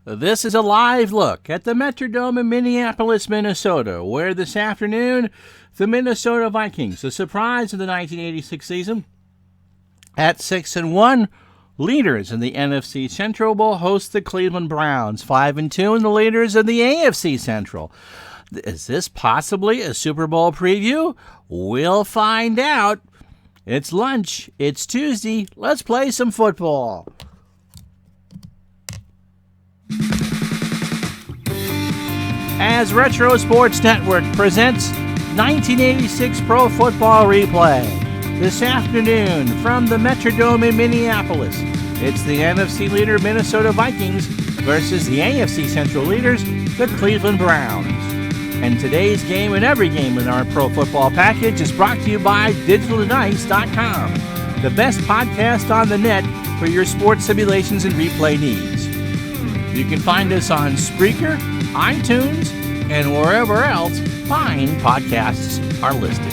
This is a live look at the Metrodome in Minneapolis, Minnesota, where this afternoon the Minnesota Vikings, the surprise of the 1986 season, at 6-1, leaders in the NFC Central, will host the Cleveland Browns, 5-2, and the leaders in the AFC Central. Is this possibly a Super Bowl preview? We'll find out. It's lunch. It's Tuesday. Let's play some football. As Retro Sports Network presents 1986 Pro Football Replay. This afternoon from the Metrodome in Minneapolis, it's the NFC leader Minnesota Vikings versus the AFC Central leaders, the Cleveland Browns. And today's game and every game in our Pro Football package is brought to you by DigitalDice.com, the best podcast on the net for your sports simulations and replay needs. You can find us on Spreaker, iTunes, and wherever else fine podcasts are listed.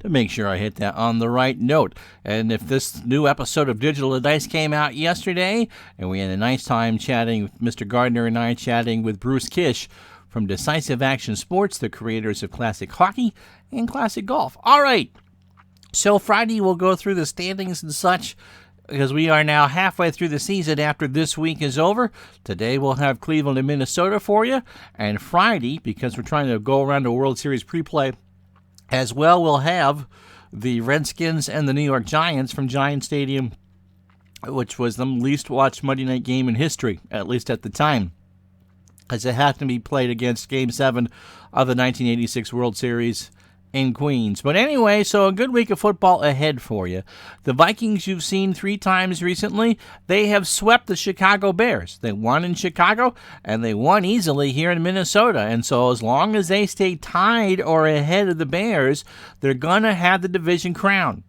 To make sure I hit that on the right note. And if this new episode of Digital Dice came out yesterday, and we had a nice time chatting, Mr. Gardner and I chatting with Bruce Kish from Decisive Action Sports, the creators of Classic Hockey and Classic Golf. All right. So Friday we'll go through the standings and such, because we are now halfway through the season after this week is over. Today we'll have Cleveland and Minnesota for you. And Friday, because we're trying to go around the World Series pre-play as well, we'll have the Redskins and the New York Giants from Giant Stadium, which was the least watched Monday night game in history, at least at the time, as it had to be played against Game 7 of the 1986 World Series in Queens. But anyway, so a good week of football ahead for you. The Vikings you've seen 3 times recently, they have swept the Chicago Bears. They won in Chicago, and they won easily here in Minnesota. And so as long as they stay tied or ahead of the Bears, they're going to have the division crown.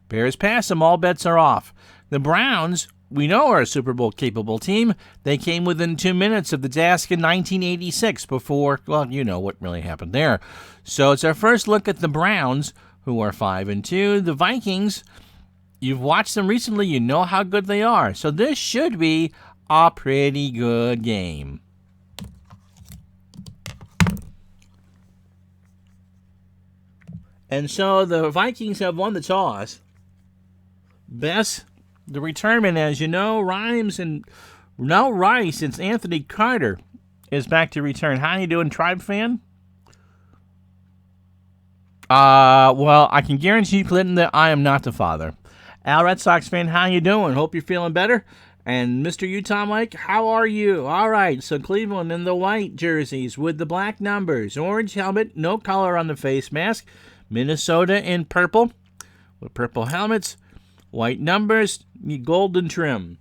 Bears pass them, all bets are off. The Browns, we know, are a Super Bowl capable team. They came within 2 minutes of the task in 1986 before, well, you know what really happened there. So it's our first look at the Browns, who are 5-2. The Vikings, you've watched them recently, you know how good they are. So this should be a pretty good game. And so the Vikings have won the toss. Best the returnment, as you know, Rice, and Anthony Carter is back to return. How you doing, Tribe fan? Well, I can guarantee you, Clinton, that I am not the father. Al, Red Sox fan, how you doing? Hope you're feeling better. And Mr. Utah Mike, how are you? All right, so Cleveland in the white jerseys with the black numbers, orange helmet, no color on the face mask. Minnesota in purple with purple helmets, white numbers, golden trim.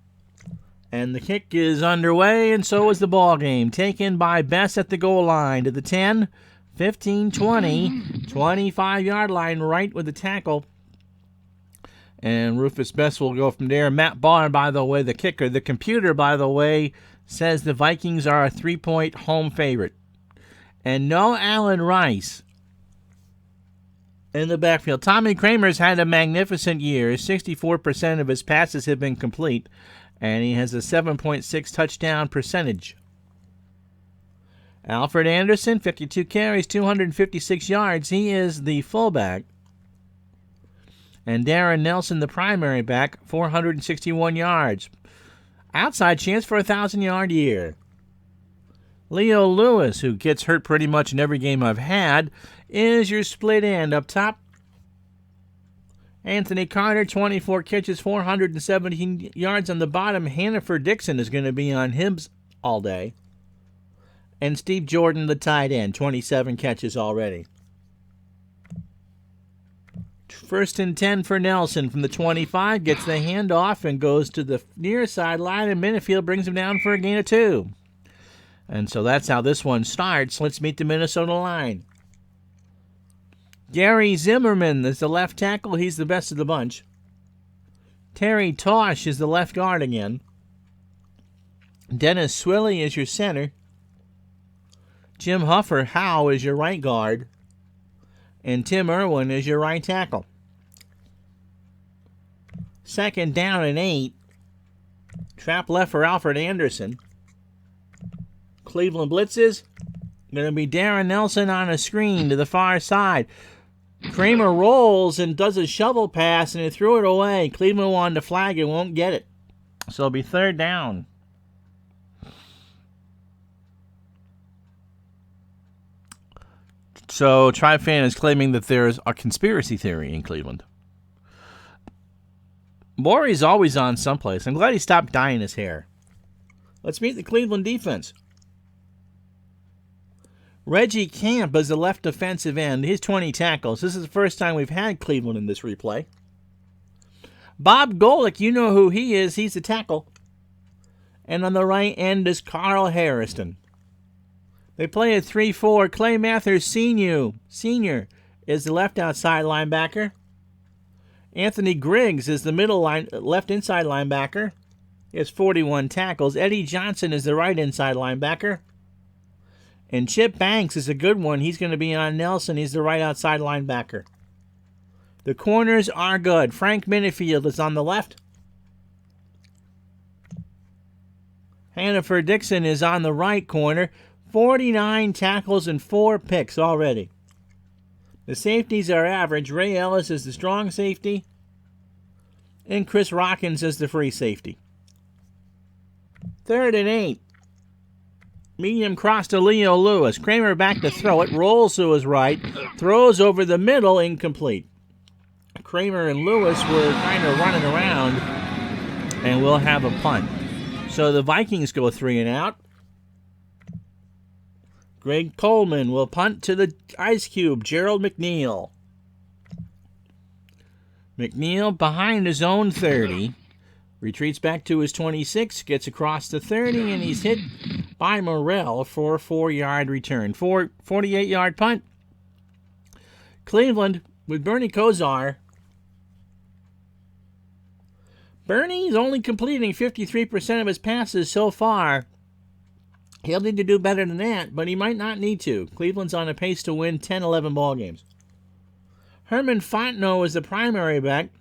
And the kick is underway, and so is the ball game. Taken by Bess at the goal line to the 10, 15, 20, 25-yard line, right with the tackle. And Rufus Bess will go from there. Matt Barr, by the way, the kicker. The computer, by the way, says the Vikings are a 3-point home favorite. And no Allen Rice in the backfield. Tommy Kramer's had a magnificent year. 64% of his passes have been complete, and he has a 7.6 touchdown percentage. Alfred Anderson, 52 carries, 256 yards. He is the fullback. And Darren Nelson, the primary back, 461 yards. Outside chance for a 1,000-yard year. Leo Lewis, who gets hurt pretty much in every game I've had, is your split end up top. Anthony Carter, 24 catches, 417 yards on the bottom. Hannaford Dixon is going to be on Hibs all day. And Steve Jordan, the tight end, 27 catches already. First and 10 for Nelson from the 25. Gets the handoff and goes to the near sideline, and Minifield brings him down for a gain of 2. And so that's how this one starts. Let's meet the Minnesota line. Gary Zimmerman is the left tackle. He's the best of the bunch. Terry Tosh is the left guard again. Dennis Swilley is your center. Jim Huffer Howe is your right guard. And Tim Irwin is your right tackle. Second down and 8. Trap left for Alfred Anderson. Cleveland blitzes. Going to be Darren Nelson on a screen to the far side. Kramer rolls and does a shovel pass, and he threw it away. Cleveland wanted to flag it, won't get it. So it'll be third down. So Tribe Fan is claiming that there's a conspiracy theory in Cleveland. Maury's always on someplace. I'm glad he stopped dyeing his hair. Let's meet the Cleveland defense. Reggie Camp is the left defensive end. He has 20 tackles. This is the first time we've had Cleveland in this replay. Bob Golick, you know who he is. He's a tackle. And on the right end is Carl Harrison. They play at 3-4. Clay Mathers Sr. is the left outside linebacker. Anthony Griggs is the left inside linebacker. He has 41 tackles. Eddie Johnson is the right inside linebacker. And Chip Banks is a good one. He's going to be on Nelson. He's the right outside linebacker. The corners are good. Frank Minifield is on the left. Hannaford Dixon is on the right corner. 49 tackles and 4 picks already. The safeties are average. Ray Ellis is the strong safety. And Chris Rockins is the free safety. Third and 8. Medium cross to Leo Lewis. Kramer back to throw it. Rolls to his right. Throws over the middle. Incomplete. Kramer and Lewis were kind of running around. And we'll have a punt. So the Vikings go 3 and out. Greg Coleman will punt to the Ice Cube. Gerald McNeil. McNeil behind his own 30. Retreats back to his 26, gets across the 30, and he's hit by Morrell for a 4-yard return. 48-yard punt. Cleveland with Bernie Kosar. Bernie's only completing 53% of his passes so far. He'll need to do better than that, but he might not need to. Cleveland's on a pace to win 10-11 ball games. Herman Fontenot is the primary back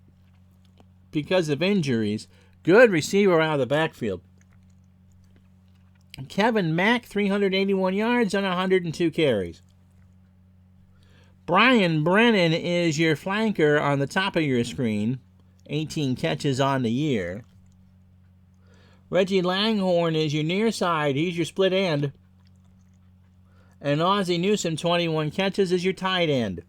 because of injuries. Good receiver out of the backfield. Kevin Mack, 381 yards on 102 carries. Brian Brennan is your flanker on the top of your screen. 18 catches on the year. Reggie Langhorne is your near side. He's your split end. And Ozzie Newsome, 21 catches, is your tight end.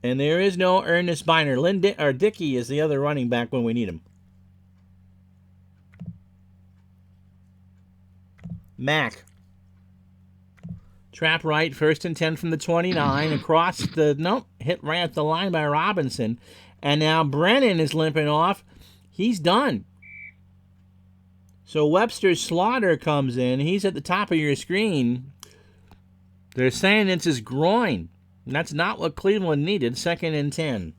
And there is no Ernest Biner. Dickey is the other running back when we need him. Mack. Trap right, first and 10 from the 29. Across the, hit right at the line by Robinson. And now Brennan is limping off. He's done. So Webster Slaughter comes in. He's at the top of your screen. They're saying it's his groin. And that's not what Cleveland needed. Second and 10.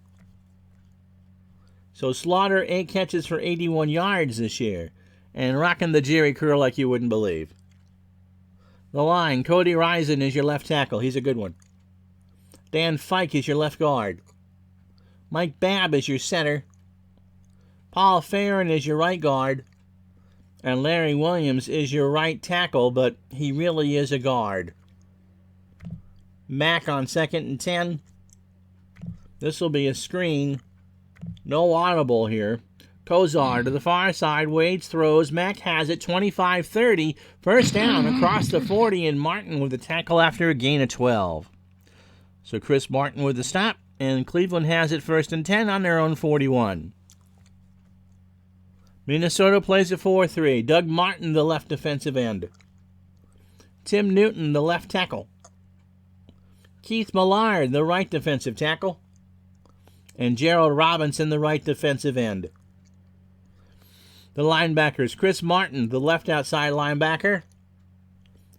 So Slaughter, 8 catches for 81 yards this year. And rocking the Jerry curl like you wouldn't believe. The line, Cody Risen is your left tackle. He's a good one. Dan Fike is your left guard. Mike Babb is your center. Paul Farron is your right guard. And Larry Williams is your right tackle, but he really is a guard. Mack on second and 10. This will be a screen. No audible here. Kozar to the far side. Waits, throws. Mack has it. 25-30. First down across the 40. And Martin with the tackle after a gain of 12. So Chris Martin with the stop. And Cleveland has it first and 10 on their own 41. Minnesota plays a 4-3. Doug Martin, the left defensive end. Tim Newton, the left tackle. Keith Millard, the right defensive tackle. And Gerald Robinson, the right defensive end. The linebackers, Chris Martin, the left outside linebacker.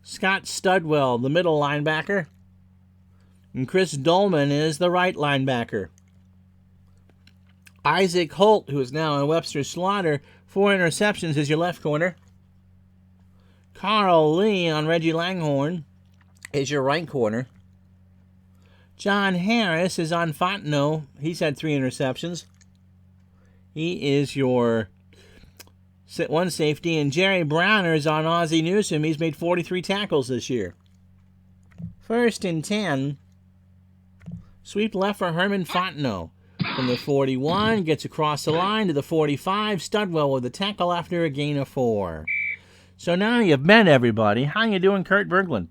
Scott Studwell, the middle linebacker. And Chris Dolman is the right linebacker. Isaac Holt, who is now in Webster Slaughter, 4 interceptions, is your left corner. Carl Lee on Reggie Langhorne is your right corner. John Harris is on Fontenot. He's had 3 interceptions. He is your one safety, and Jerry Browner is on Ozzie Newsome. He's made 43 tackles this year. 1st and 10. Sweep left for Herman Fontenot. From the 41, gets across the line to the 45. Studwell with a tackle after a gain of 4. So now you've met everybody. How you doing, Kurt Berglund?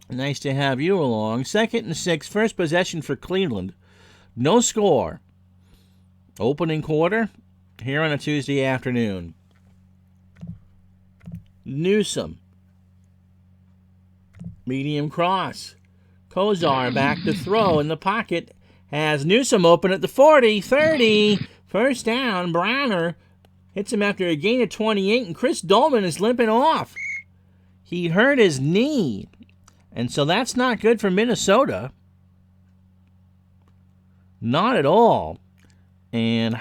Nice to have you along. 2nd and 6, first possession for Cleveland. No score. Opening quarter here on a Tuesday afternoon. Newsome. Medium cross. Kozar back to throw in the pocket. Has Newsome open at the 40, 30. First down. Browner hits him after a gain of 28, and Chris Dolman is limping off. He hurt his knee, and so that's not good for Minnesota. Not at all. And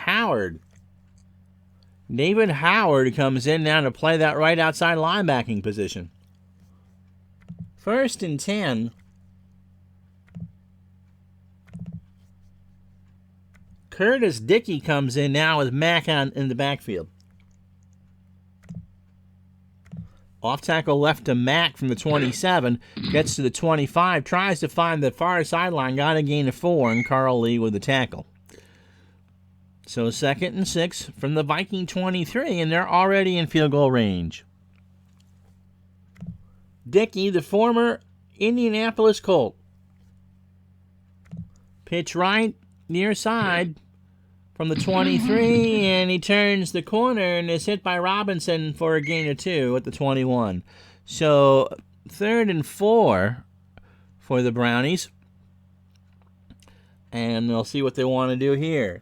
David Howard comes in now to play that right outside linebacking position. 1st and 10. Curtis Dickey comes in now with Mack in the backfield. Off tackle left to Mack from the 27. Gets to the 25. Tries to find the far sideline. Got a gain of 4. And Carl Lee with the tackle. So 2nd and 6 from the Viking 23. And they're already in field goal range. Dickey, the former Indianapolis Colt. Pitch right, near side from the 23, and he turns the corner and is hit by Robinson for a gain of 2 at the 21. So 3rd and 4 for the Brownies. And they'll see what they want to do here.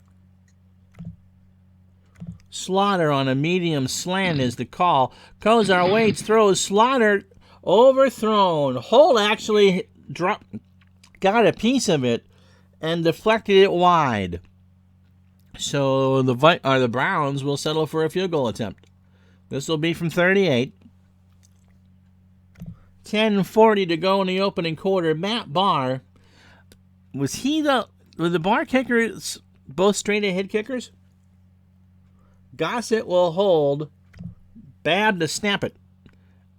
Slaughter on a medium slant is the call. Kozar waits, throws. Slaughter overthrown. Holt actually got a piece of it and deflected it wide. So the Browns will settle for a field goal attempt. This will be from 38. 10:40 to go in the opening quarter. Matt Barr, were the Barr kickers both straight ahead kickers? Gossett will hold. Babb to snap it.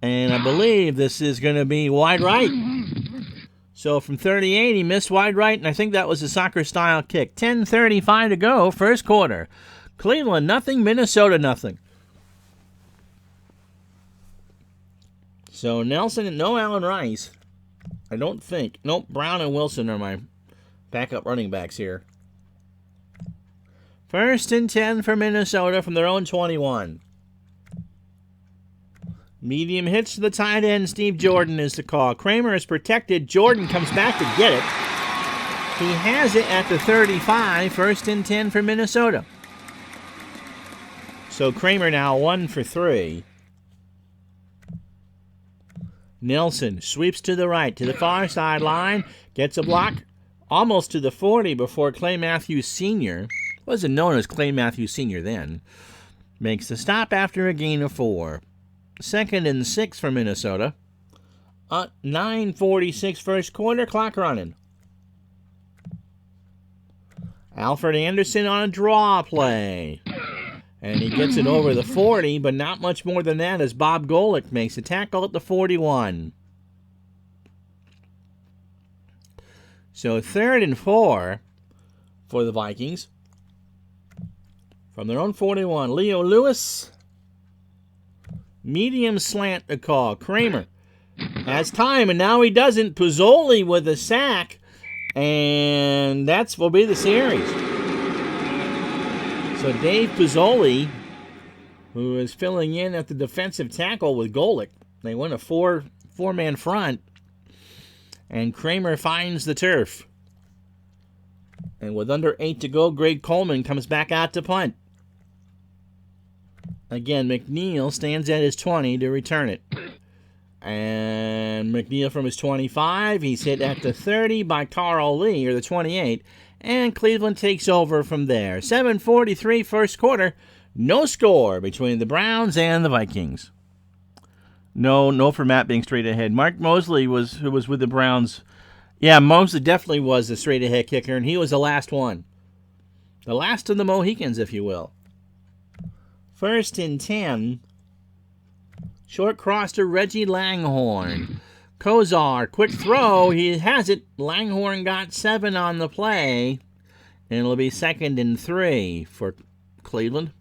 And I believe this is going to be wide right. So from 38, he missed wide right, and I think that was a soccer-style kick. 10:35 to go, first quarter. Cleveland nothing, Minnesota nothing. So Nelson and no Allen Rice, I don't think. Nope, Brown and Wilson are my backup running backs here. 1st and 10 for Minnesota from their own 21. Medium hits to the tight end. Steve Jordan is the call. Kramer is protected. Jordan comes back to get it. He has it at the 35. 1st and 10 for Minnesota. So Kramer now 1 for 3. Nelson sweeps to the right, to the far sideline. Gets a block almost to the 40 before Clay Matthews Sr. Wasn't known as Clay Matthews Sr. then. Makes the stop after a gain of 4. 2nd and 6 for Minnesota. 9:46 first quarter, clock running. Alfred Anderson on a draw play. And he gets it over the 40, but not much more than that as Bob Golick makes a tackle at the 41. So 3rd and 4 for the Vikings. From their own 41, Leo Lewis. Medium slant to call. Kramer has time, and now he doesn't. Puzzoli with a sack, and that will be the series. So Dave Puzzoli, who is filling in at the defensive tackle with Golick. They win a four-man front, and Kramer finds the turf. And with under 8 to go, Greg Coleman comes back out to punt. Again, McNeil stands at his 20 to return it. And McNeil from his 25. He's hit at the 30 by Carl Lee, or the 28. And Cleveland takes over from there. 7:43 first quarter. No score between the Browns and the Vikings. No for Matt being straight ahead. Mark Mosley who was with the Browns. Yeah, Mosley definitely was the straight ahead kicker, and he was the last one. The last of the Mohicans, if you will. 1st and 10. Short cross to Reggie Langhorne. Kozar, quick throw. He has it. Langhorne got 7 on the play. And it'll be 2nd and 3 for Cleveland.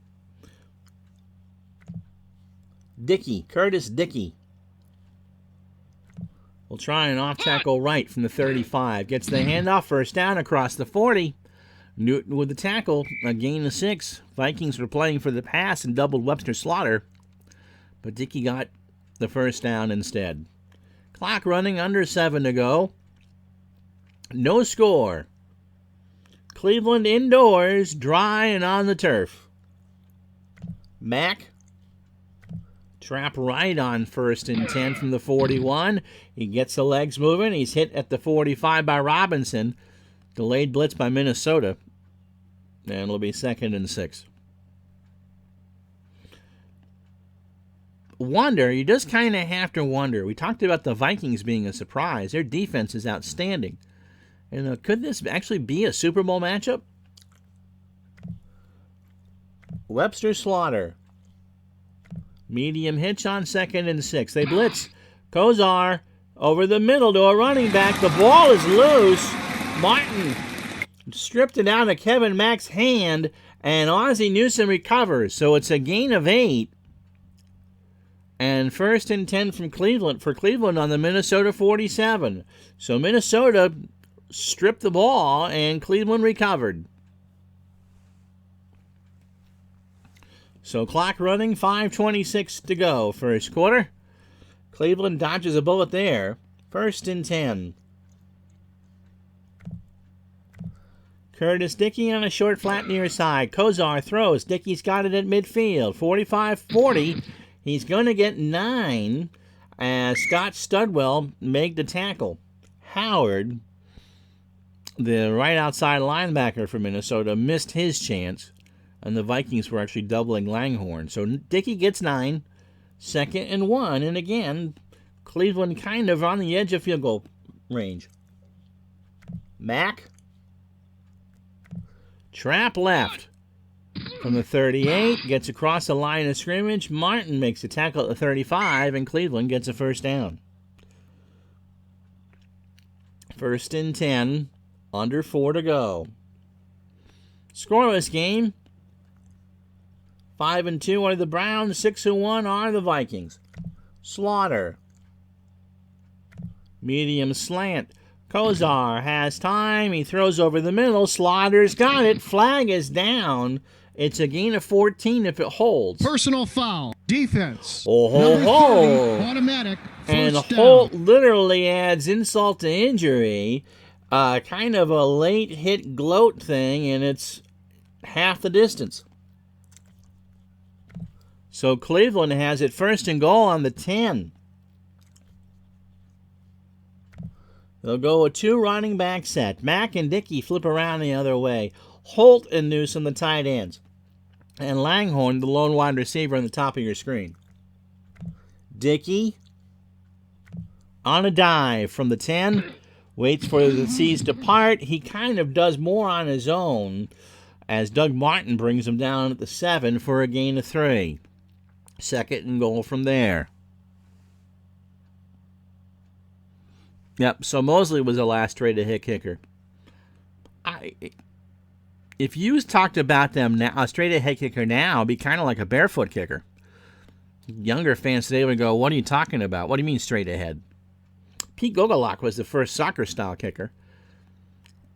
Dickey, Curtis Dickey. Will try an off-tackle right from the 35. Gets the handoff, first down across the 40. Newton with the tackle, a gain of 6. Vikings were playing for the pass and doubled Webster Slaughter, but Dickey got the first down instead. Clock running, under 7 to go. No score. Cleveland indoors, dry and on the turf. Mack. Trap right on 1st and 10 from the 41. He gets the legs moving. He's hit at the 45 by Robinson. Delayed blitz by Minnesota. And it'll be 2nd and 6. You just kind of have to wonder. We talked about the Vikings being a surprise. Their defense is outstanding. And could this actually be a Super Bowl matchup? Webster Slaughter. Medium hitch on 2nd and 6. They blitz. Kozar over the middle to a running back. The ball is loose. Martin stripped it out of Kevin Mack's hand, and Ozzie Newsome recovers. So it's a gain of 8. And 1st and 10 from Cleveland for Cleveland on the Minnesota 47. So Minnesota stripped the ball, and Cleveland recovered. So clock running, 5:26 to go. First quarter. Cleveland dodges a bullet there. 1st and 10. Curtis Dickey on a short flat near side. Kozar throws. Dickey's got it at midfield. 45-40. He's going to get 9 as Scott Studwell made the tackle. Howard, the right outside linebacker for Minnesota, missed his chance. And the Vikings were actually doubling Langhorne. So Dickey gets 9, 2nd and 1. And again, Cleveland kind of on the edge of field goal range. Mack. Trap left from the 38. Gets across the line of scrimmage. Martin makes a tackle at the 35. And Cleveland gets a first down. 1st and 10. Under 4 to go. Scoreless game. 5-2 are the Browns, 6-1 are the Vikings. Slaughter. Medium slant. Kozar has time. He throws over the middle. Slaughter's got it. Flag is down. It's a gain of 14 if it holds. Personal foul. Defense. Number 30, automatic. And Holt literally adds insult to injury. Kind of a late hit gloat thing, and it's half the distance. So Cleveland has it 1st and goal on the 10. They'll go a 2 running back set. Mack and Dickey flip around the other way. Holt and Newsome, the tight ends. And Langhorne, the lone wide receiver on the top of your screen. Dickey on a dive from the 10. Waits for the C's to part. He kind of does more on his own as Doug Martin brings him down at the 7 for a gain of 3. 2nd and goal from there. Yep, so Mosley was the last straight-ahead kicker. If you talked about them now, a straight-ahead kicker now would be kind of like a barefoot kicker. Younger fans today would go, what are you talking about? What do you mean straight-ahead? Pete Gogolak was the first soccer-style kicker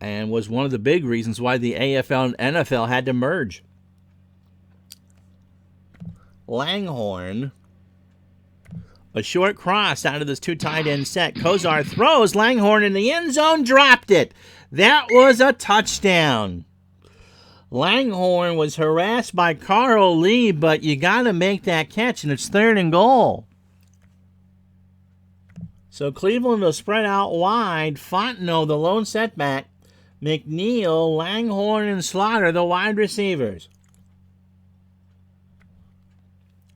and was one of the big reasons why the AFL and NFL had to merge. Langhorne, a short cross out of this 2 tight end set. Kozar throws. Langhorne in the end zone, dropped it. That was a touchdown. Langhorne was harassed by Carl Lee, but you got to make that catch, and it's 3rd and goal. So Cleveland will spread out wide. Fontenot, the lone setback. McNeil, Langhorne, and Slaughter, the wide receivers.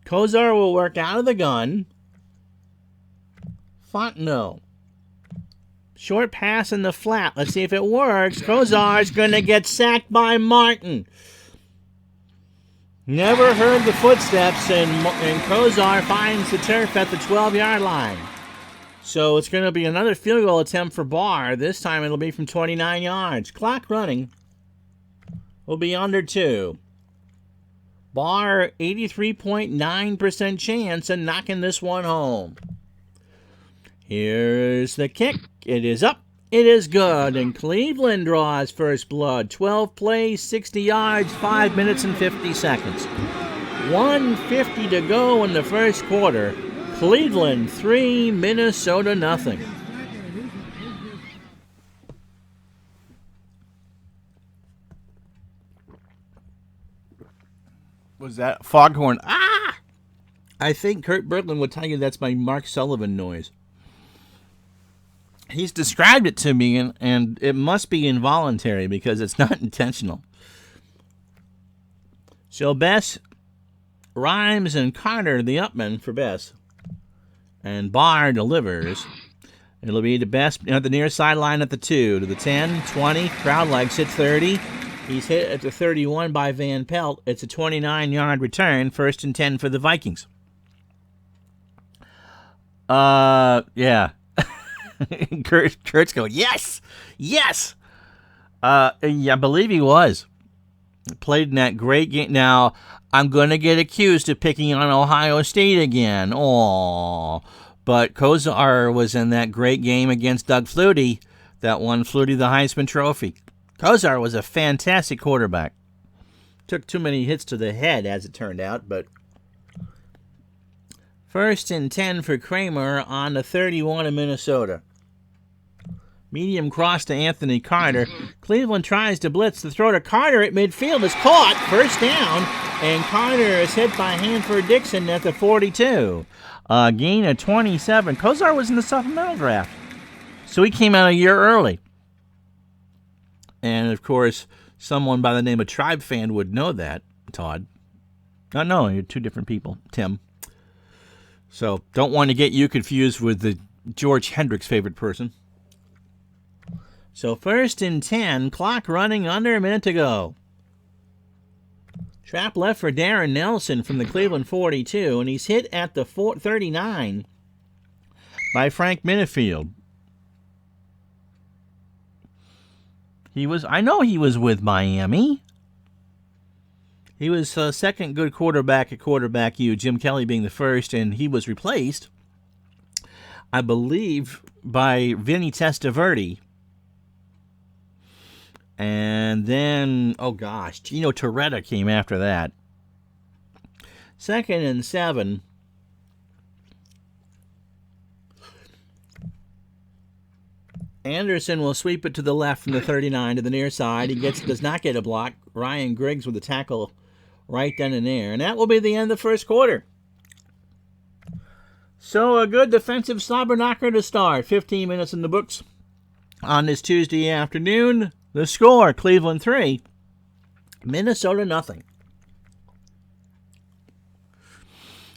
Kozar will work out of the gun. Fontenot Short pass in the flat. Let's see if it works. Kozar's going to get sacked by Martin. Never heard the footsteps, and Kozar finds the turf at the 12-yard line. So it's going to be another field goal attempt for Barr. This time it'll be from 29 yards. Clock running. Will be under 2. Barr, 83.9% chance of knocking this one home. Here's the kick. It is up. It is good. And Cleveland draws first blood. 12 plays, 60 yards, 5 minutes and 50 seconds. 1:50 to go in the first quarter. Cleveland 3, Minnesota nothing. Was that foghorn? Ah! I think Kurt Berglund would tell you that's my Mark Sullivan noise. He's described it to me, and it must be involuntary because it's not intentional. So Bess, Rhymes, and Carter, the upmen for Bess. And Barr delivers. It'll be the Bess at the near sideline at the 2, to the 10, 20, crowd likes it, 30. He's hit at the 31 by Van Pelt. It's a 29-yard return, 1st and 10 for the Vikings. Yeah. Kurt's going, yes! Yes! Yeah, I believe he was. Played in that great game. Now, I'm going to get accused of picking on Ohio State again. Aww. But Kozar was in that great game against Doug Flutie that won Flutie the Heisman Trophy. Kozar was a fantastic quarterback. Took too many hits to the head, as it turned out, but 1st and 10 for Kramer on the 31 of Minnesota. Medium cross to Anthony Carter. Cleveland tries to blitz. The throw to Carter at midfield is caught. 1st down, and Carter is hit by Hanford Dixon at the 42. Gain of 27. Kozar was in the supplemental draft, so he came out a year early. And, of course, someone by the name of Tribe Fan would know that, Todd. No, you're two different people, Tim. So don't want to get you confused with the George Hendricks favorite person. So 1st and 10, clock running, under a minute to go. Trap left for Darren Nelson from the Cleveland 42, and he's hit at the 39 by Frank Minifield. I know he was with Miami. He was second good quarterback at quarterback U, Jim Kelly being the first, and he was replaced, I believe, by Vinny Testaverde. And then, Gino Torretta came after that. 2nd and 7. Anderson will sweep it to the left from the 39 to the near side. He does not get a block. Ryan Griggs with the tackle right then and there. And that will be the end of the first quarter. So a good defensive slobber knocker to start. 15 minutes in the books on this Tuesday afternoon. The score, Cleveland 3, Minnesota nothing.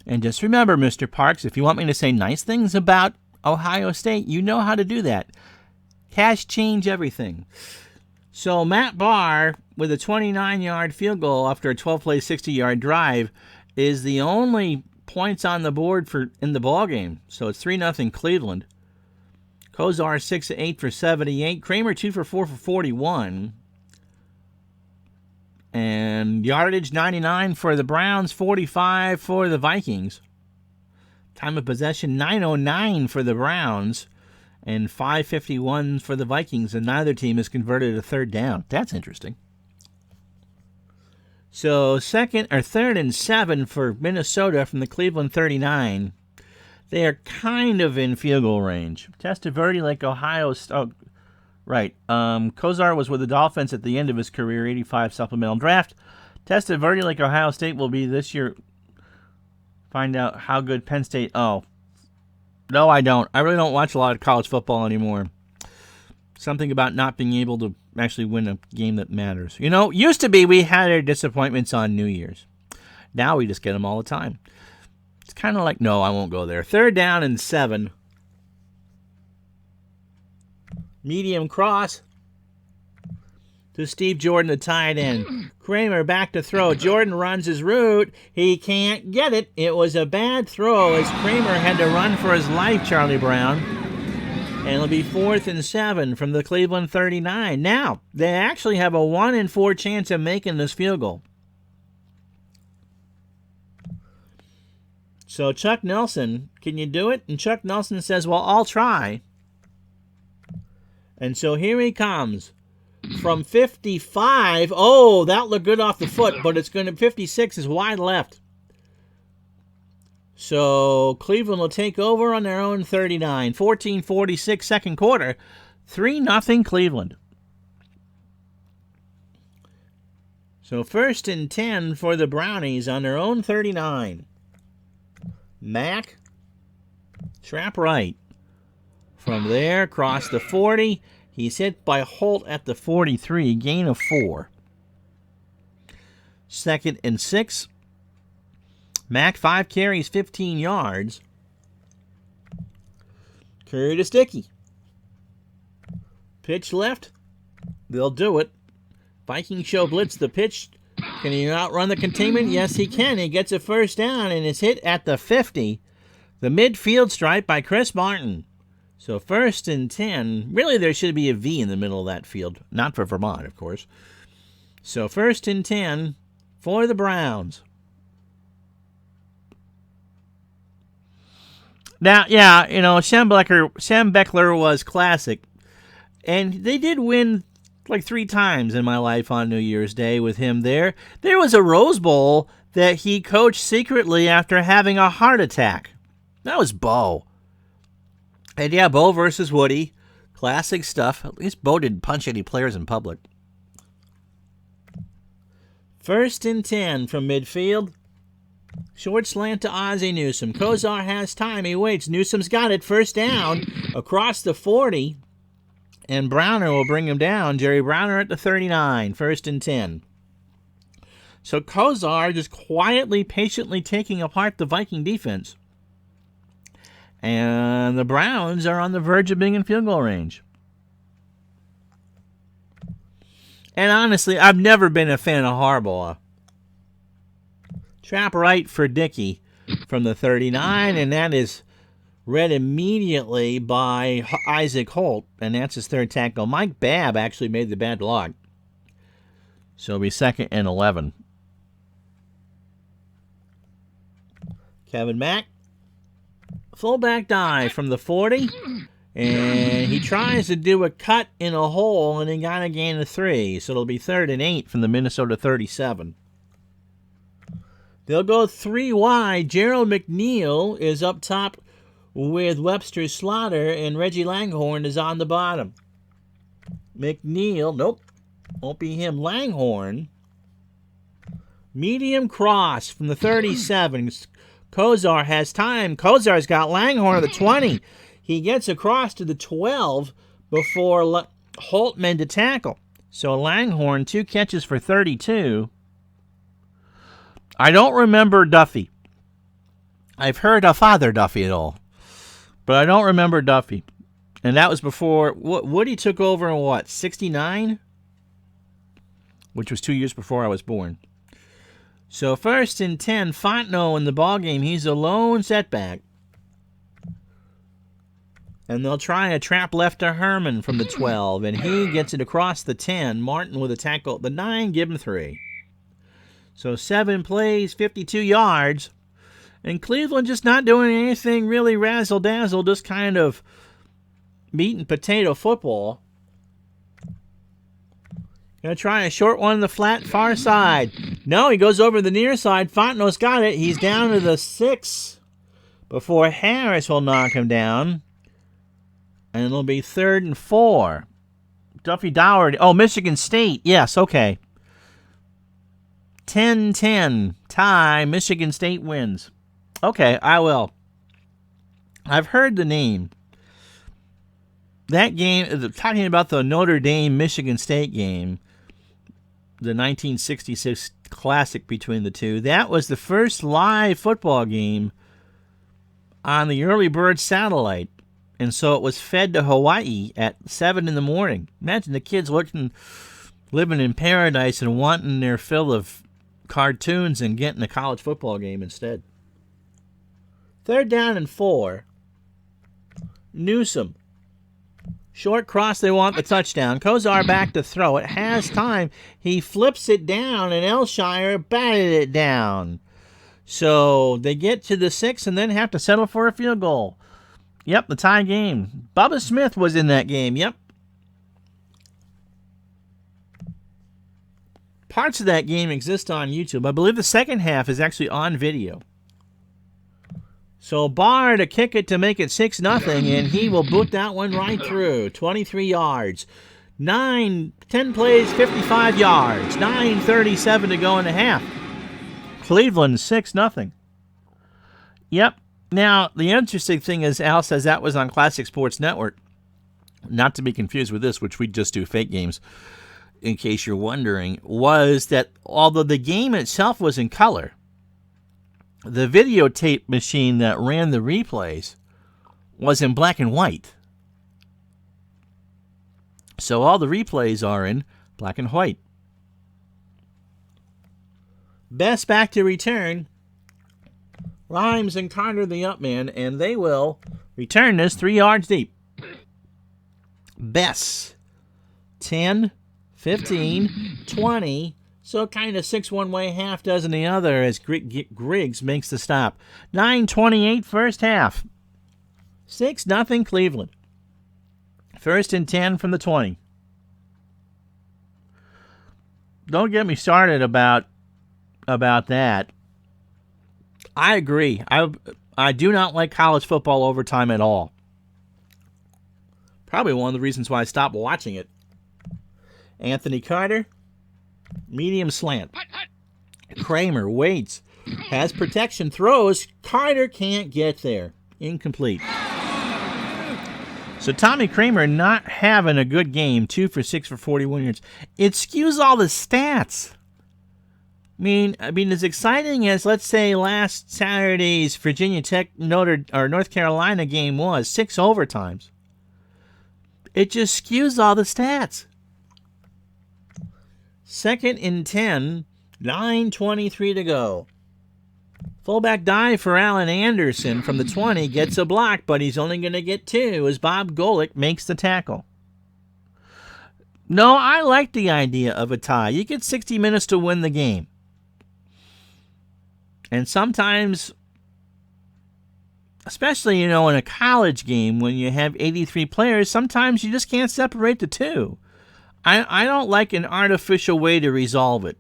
And just remember, Mr. Parks, if you want me to say nice things about Ohio State, you know how to do that. Cash change everything. So Matt Barr, with a 29-yard field goal after a 12-play, 60-yard drive, is the only points on the board in the ballgame. So it's 3-0 Cleveland. Kozar 6 of 8 for 78. Kramer 2 for 4 for 41. And yardage 99 for the Browns, 45 for the Vikings. Time of possession 9:09 for the Browns and 5:51 for the Vikings, and neither team has converted a 3rd down. That's interesting. So 3rd and 7 for Minnesota from the Cleveland 39. They are kind of in field goal range. Testaverde, like Ohio. Right. Kozar was with the Dolphins at the end of his career, 85 supplemental draft. Testaverde, like Ohio State, will be this year. Find out how good Penn State. Oh, no, I don't. I really don't watch a lot of college football anymore. Something about not being able to actually win a game that matters. You know, used to be we had our disappointments on New Year's. Now we just get them all the time. It's kind of like, no, I won't go there. 3rd down and 7. Medium cross to Steve Jordan, the tight end. Kramer back to throw. Jordan runs his route. He can't get it. It was a bad throw as Kramer had to run for his life, Charlie Brown. And it'll be 4th and 7 from the Cleveland 39. Now, they actually have a 1 in 4 chance of making this field goal. So Chuck Nelson, can you do it? And Chuck Nelson says, well, I'll try. And so here he comes. From 55, oh, that looked good off the foot, but it's going to 56 is wide left. So Cleveland will take over on their own 39. 14:46 second quarter, 3-0 Cleveland. So 1st and 10 for the Brownies on their own 39. Mack, trap right. From there, across the 40. He's hit by Holt at the 43, gain of 4. 2nd and 6. Mack, 5 carries, 15 yards. Curtis Dickey. Pitch left. They'll do it. Vikings show blitz the pitch. Can he outrun the containment? Yes, he can. He gets a first down and is hit at the 50. The midfield stripe by Chris Martin. So 1st and 10. Really, there should be a V in the middle of that field. Not for Vermont, of course. So 1st and 10 for the Browns. Now, yeah, you know, Sam Beckler was classic. And they did win like 3 times in my life on New Year's Day with him there. There was a Rose Bowl that he coached secretly after having a heart attack. That was Bo. And yeah, Bo versus Woody. Classic stuff. At least Bo didn't punch any players in public. 1st and 10 from midfield. Short slant to Ozzie Newsome. Kozar has time. He waits. Newsome's got it. First down across the 40. And Browner will bring him down. Jerry Browner at the 39. 1st and 10. So Kozar just quietly, patiently taking apart the Viking defense. And the Browns are on the verge of being in field goal range. And honestly, I've never been a fan of Harbaugh. Trap right for Dickey from the 39, and that is read immediately by Isaac Holt, and that's his 3rd tackle. Mike Babb actually made the bad block. So it'll be 2nd and 11. Kevin Mack. Fullback dive from the 40, and he tries to do a cut in a hole, and he got a gain of 3, so it'll be 3rd and 8 from the Minnesota 37. They'll go 3 wide. Gerald McNeil is up top with Webster Slaughter, and Reggie Langhorne is on the bottom. McNeil, nope, won't be him. Langhorne, medium cross from the 37. Kozar has time. Kozar's got Langhorne at the 20. He gets across to the 12 before Holt made the tackle. So Langhorne, 2 catches for 32. I don't remember Duffy. I've heard of Father Duffy at all, but I don't remember Duffy. And that was before Woody took over in what, 69? Which was 2 years before I was born. So 1st and 10, Fontenot in the ballgame. He's a lone setback. And they'll try a trap left to Herman from the 12, and he gets it across the 10. Martin with a tackle at the 9, give him 3. So 7 plays, 52 yards. And Cleveland just not doing anything really razzle-dazzle, just kind of meat and potato football. Gonna try a short one on the flat far side. No, he goes over the near side. Fontenot's got it. He's down to the 6 before Harris will knock him down. And it'll be 3rd and 4. Duffy Dougherty. Oh, Michigan State. Yes, okay. 10-10 tie. Michigan State wins. Okay, I will. I've heard the name. That game, talking about the Notre Dame-Michigan State game, the 1966 classic between the two, that was the first live football game on the early bird satellite. And so it was fed to Hawaii at 7 in the morning. Imagine the kids living in paradise and wanting their fill of cartoons and getting a college football game instead. 3rd down and 4. Newsom. Short cross, they want the touchdown. Kozar back to throw. It has time. He flips it down, and Elshire batted it down. So they get to the 6 and then have to settle for a field goal. Yep, the tie game. Bubba Smith was in that game. Yep. Parts of that game exist on YouTube. I believe the second half is actually on video. So Barr to kick it to make it 6-0, and he will boot that one right through. 23 yards. 10 plays, 55 yards. 9:37 to go in the half. Cleveland 6-0. Yep. Now, the interesting thing is Al says that was on Classic Sports Network. Not to be confused with this, which we just do fake games, in case you're wondering, was that although the game itself was in color, the videotape machine that ran the replays was in black and white. So all the replays are in black and white. Best back to return. Rhymes and Carter the up man, and they will return this 3 yards deep. Bess. 10, 15, 20. So kind of 6 one way, half dozen the other as Griggs makes the stop. 9:28 first half. 6-0 Cleveland. 1st and 10 from the 20. Don't get me started about that. I agree. I do not like college football overtime at all. Probably one of the reasons why I stopped watching it. Anthony Carter. Medium slant. Kramer waits. Has protection. Throws. Carter can't get there. Incomplete. So Tommy Kramer not having a good game. 2 for 6 for 41 yards. It skews all the stats. I mean, as exciting as, let's say, last Saturday's Virginia Tech North Carolina game was, 6 overtimes. It just skews all the stats. 2nd and 10, 9:23 to go. Fullback dive for Allen Anderson from the 20, gets a block, but he's only going to get 2 as Bob Golick makes the tackle. No, I like the idea of a tie. You get 60 minutes to win the game. And sometimes, especially, in a college game when you have 83 players, sometimes you just can't separate the two. I don't like an artificial way to resolve it.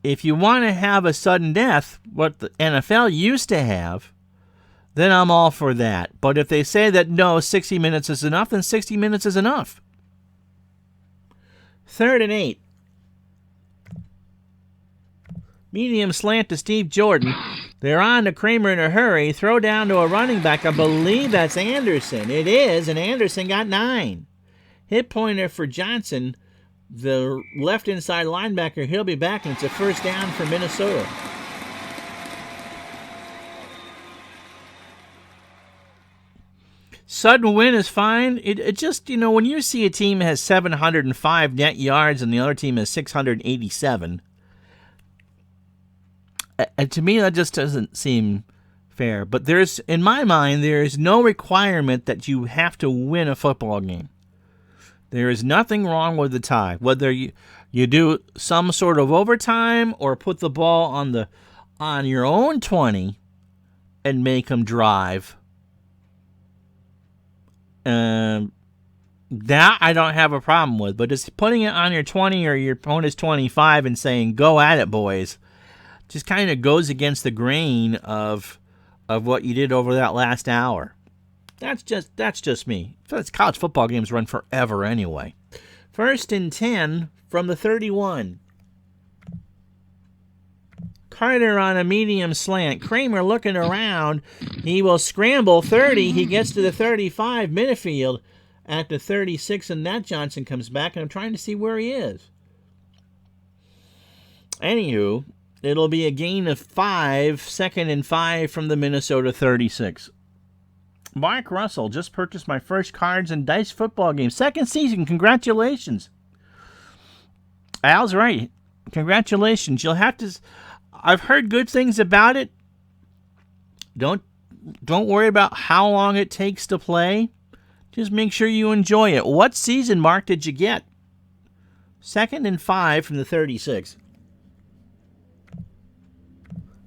If you want to have a sudden death, what the NFL used to have, then I'm all for that. But if they say that, no, 60 minutes is enough, then 60 minutes is enough. 3rd and 8. Medium slant to Steve Jordan. They're on to Kramer in a hurry. Throw down to a running back. I believe that's Anderson. It is, and Anderson got 9. Hit pointer for Johnson, the left inside linebacker. He'll be back, and it's a 1st down for Minnesota. Sudden win is fine. It just, when you see a team has 705 net yards and the other team has 687, to me that just doesn't seem fair. But in my mind, there is no requirement that you have to win a football game. There is nothing wrong with the tie. Whether you do some sort of overtime or put the ball on your own 20 and make them drive, that I don't have a problem with. But just putting it on your 20 or your opponent's 25 and saying, go at it, boys, just kind of goes against the grain of what you did over that last hour. That's just me. College football games run forever anyway. 1st and 10 from the 31. Carter on a medium slant. Kramer looking around. He will scramble 30. He gets to the 35 midfield at the 36, and Nat Johnson comes back, and I'm trying to see where he is. Anywho, it'll be a gain of 5, 2nd and 5 from the Minnesota 36. Mark Russell, just purchased my first cards and dice football game. Second season. Congratulations. Al's right. Congratulations. You'll have to... I've heard good things about it. Don't worry about how long it takes to play. Just make sure you enjoy it. What season, Mark, did you get? 2nd and 5 from the 36.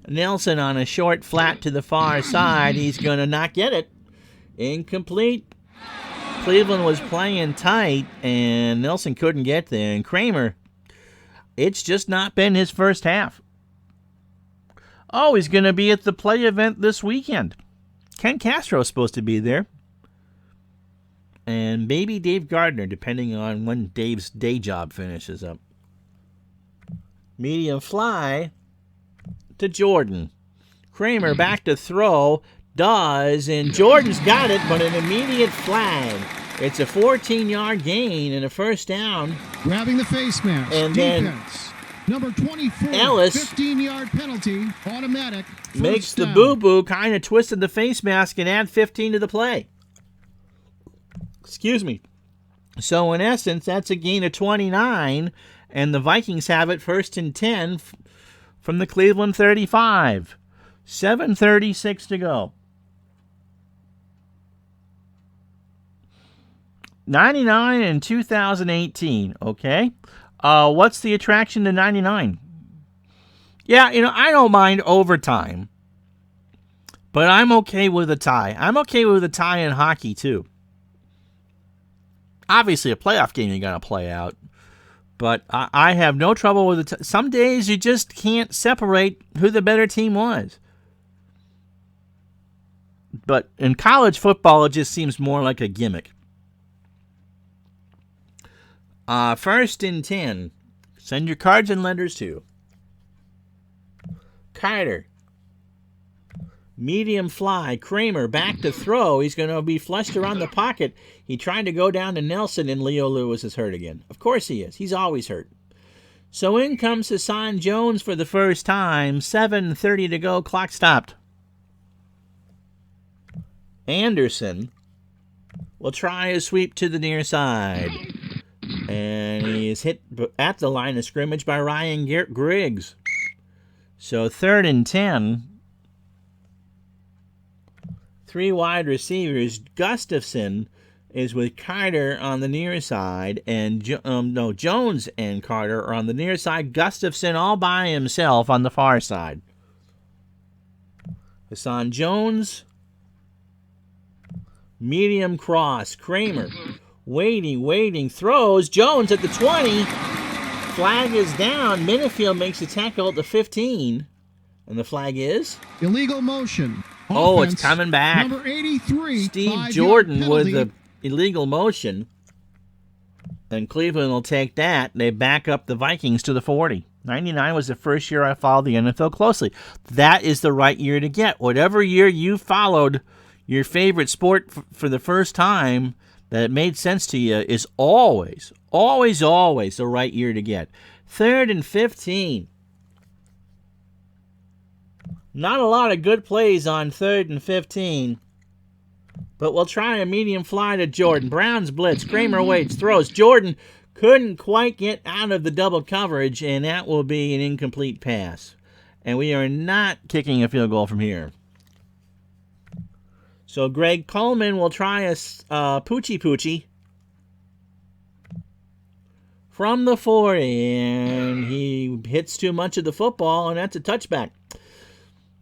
Nelson on a short flat to the far side. He's going to not get it. Incomplete. Cleveland was playing tight, and Nelson couldn't get there. And Kramer, it's just not been his first half. Oh, he's going to be at the play event this weekend. Ken Castro's supposed to be there. And maybe Dave Gardner, depending on when Dave's day job finishes up. Medium fly to Jordan. Kramer back to throw. Does, and Jordan's got it, but an immediate flag. It's a 14-yard gain and a first down. Grabbing the face mask. And defense. Number 24. Ellis 15-yard penalty. Automatic. Makes the down. boo-boo, kind of twisted the face mask and add 15 to the play. Excuse me. So, in essence, that's a gain of 29, and the Vikings have it 1st and 10 from the Cleveland 35. 7:36 to go. 99 in 2018, okay? What's the attraction to 99? Yeah, I don't mind overtime, but I'm okay with a tie. I'm okay with a tie in hockey, too. Obviously, a playoff game you got to play out, but I have no trouble with it. Some days you just can't separate who the better team was. But in college football, it just seems more like a gimmick. 1st and 10. Send your cards and letters to Carter. Medium fly. Kramer back to throw. He's going to be flushed around the pocket. He tried to go down to Nelson, and Leo Lewis is hurt again. Of course he is. He's always hurt. So in comes Hassan Jones for the first time. 7:30 to go. Clock stopped. Anderson will try a sweep to the near side. And he is hit at the line of scrimmage by Ryan Griggs. So 3rd and 10. 3 wide receivers. Gustafson is with Carter on the near side. And Jones and Carter are on the near side. Gustafson all by himself on the far side. Hassan Jones. Medium cross. Kramer. Waiting. Throws. Jones at the 20. Flag is down. Minifield makes a tackle at the 15. And the flag is? Illegal motion. Oh, Offense, it's coming back. Number 83. Steve Jordan with the illegal motion. And Cleveland will take that. They back up the Vikings to the 40. 99 was the first year I followed the NFL closely. That is the right year to get. Whatever year you followed your favorite sport for the first time that it made sense to you is always the right year to get. 3rd and 15. Not a lot of good plays on 3rd and 15. But we'll try a medium fly to Jordan. Brown's blitz. Kramer waits, throws. Jordan couldn't quite get out of the double coverage, and that will be an incomplete pass. And we are not kicking a field goal from here. So Greg Coleman will try a poochie from the 40, and he hits too much of the football, and that's a touchback.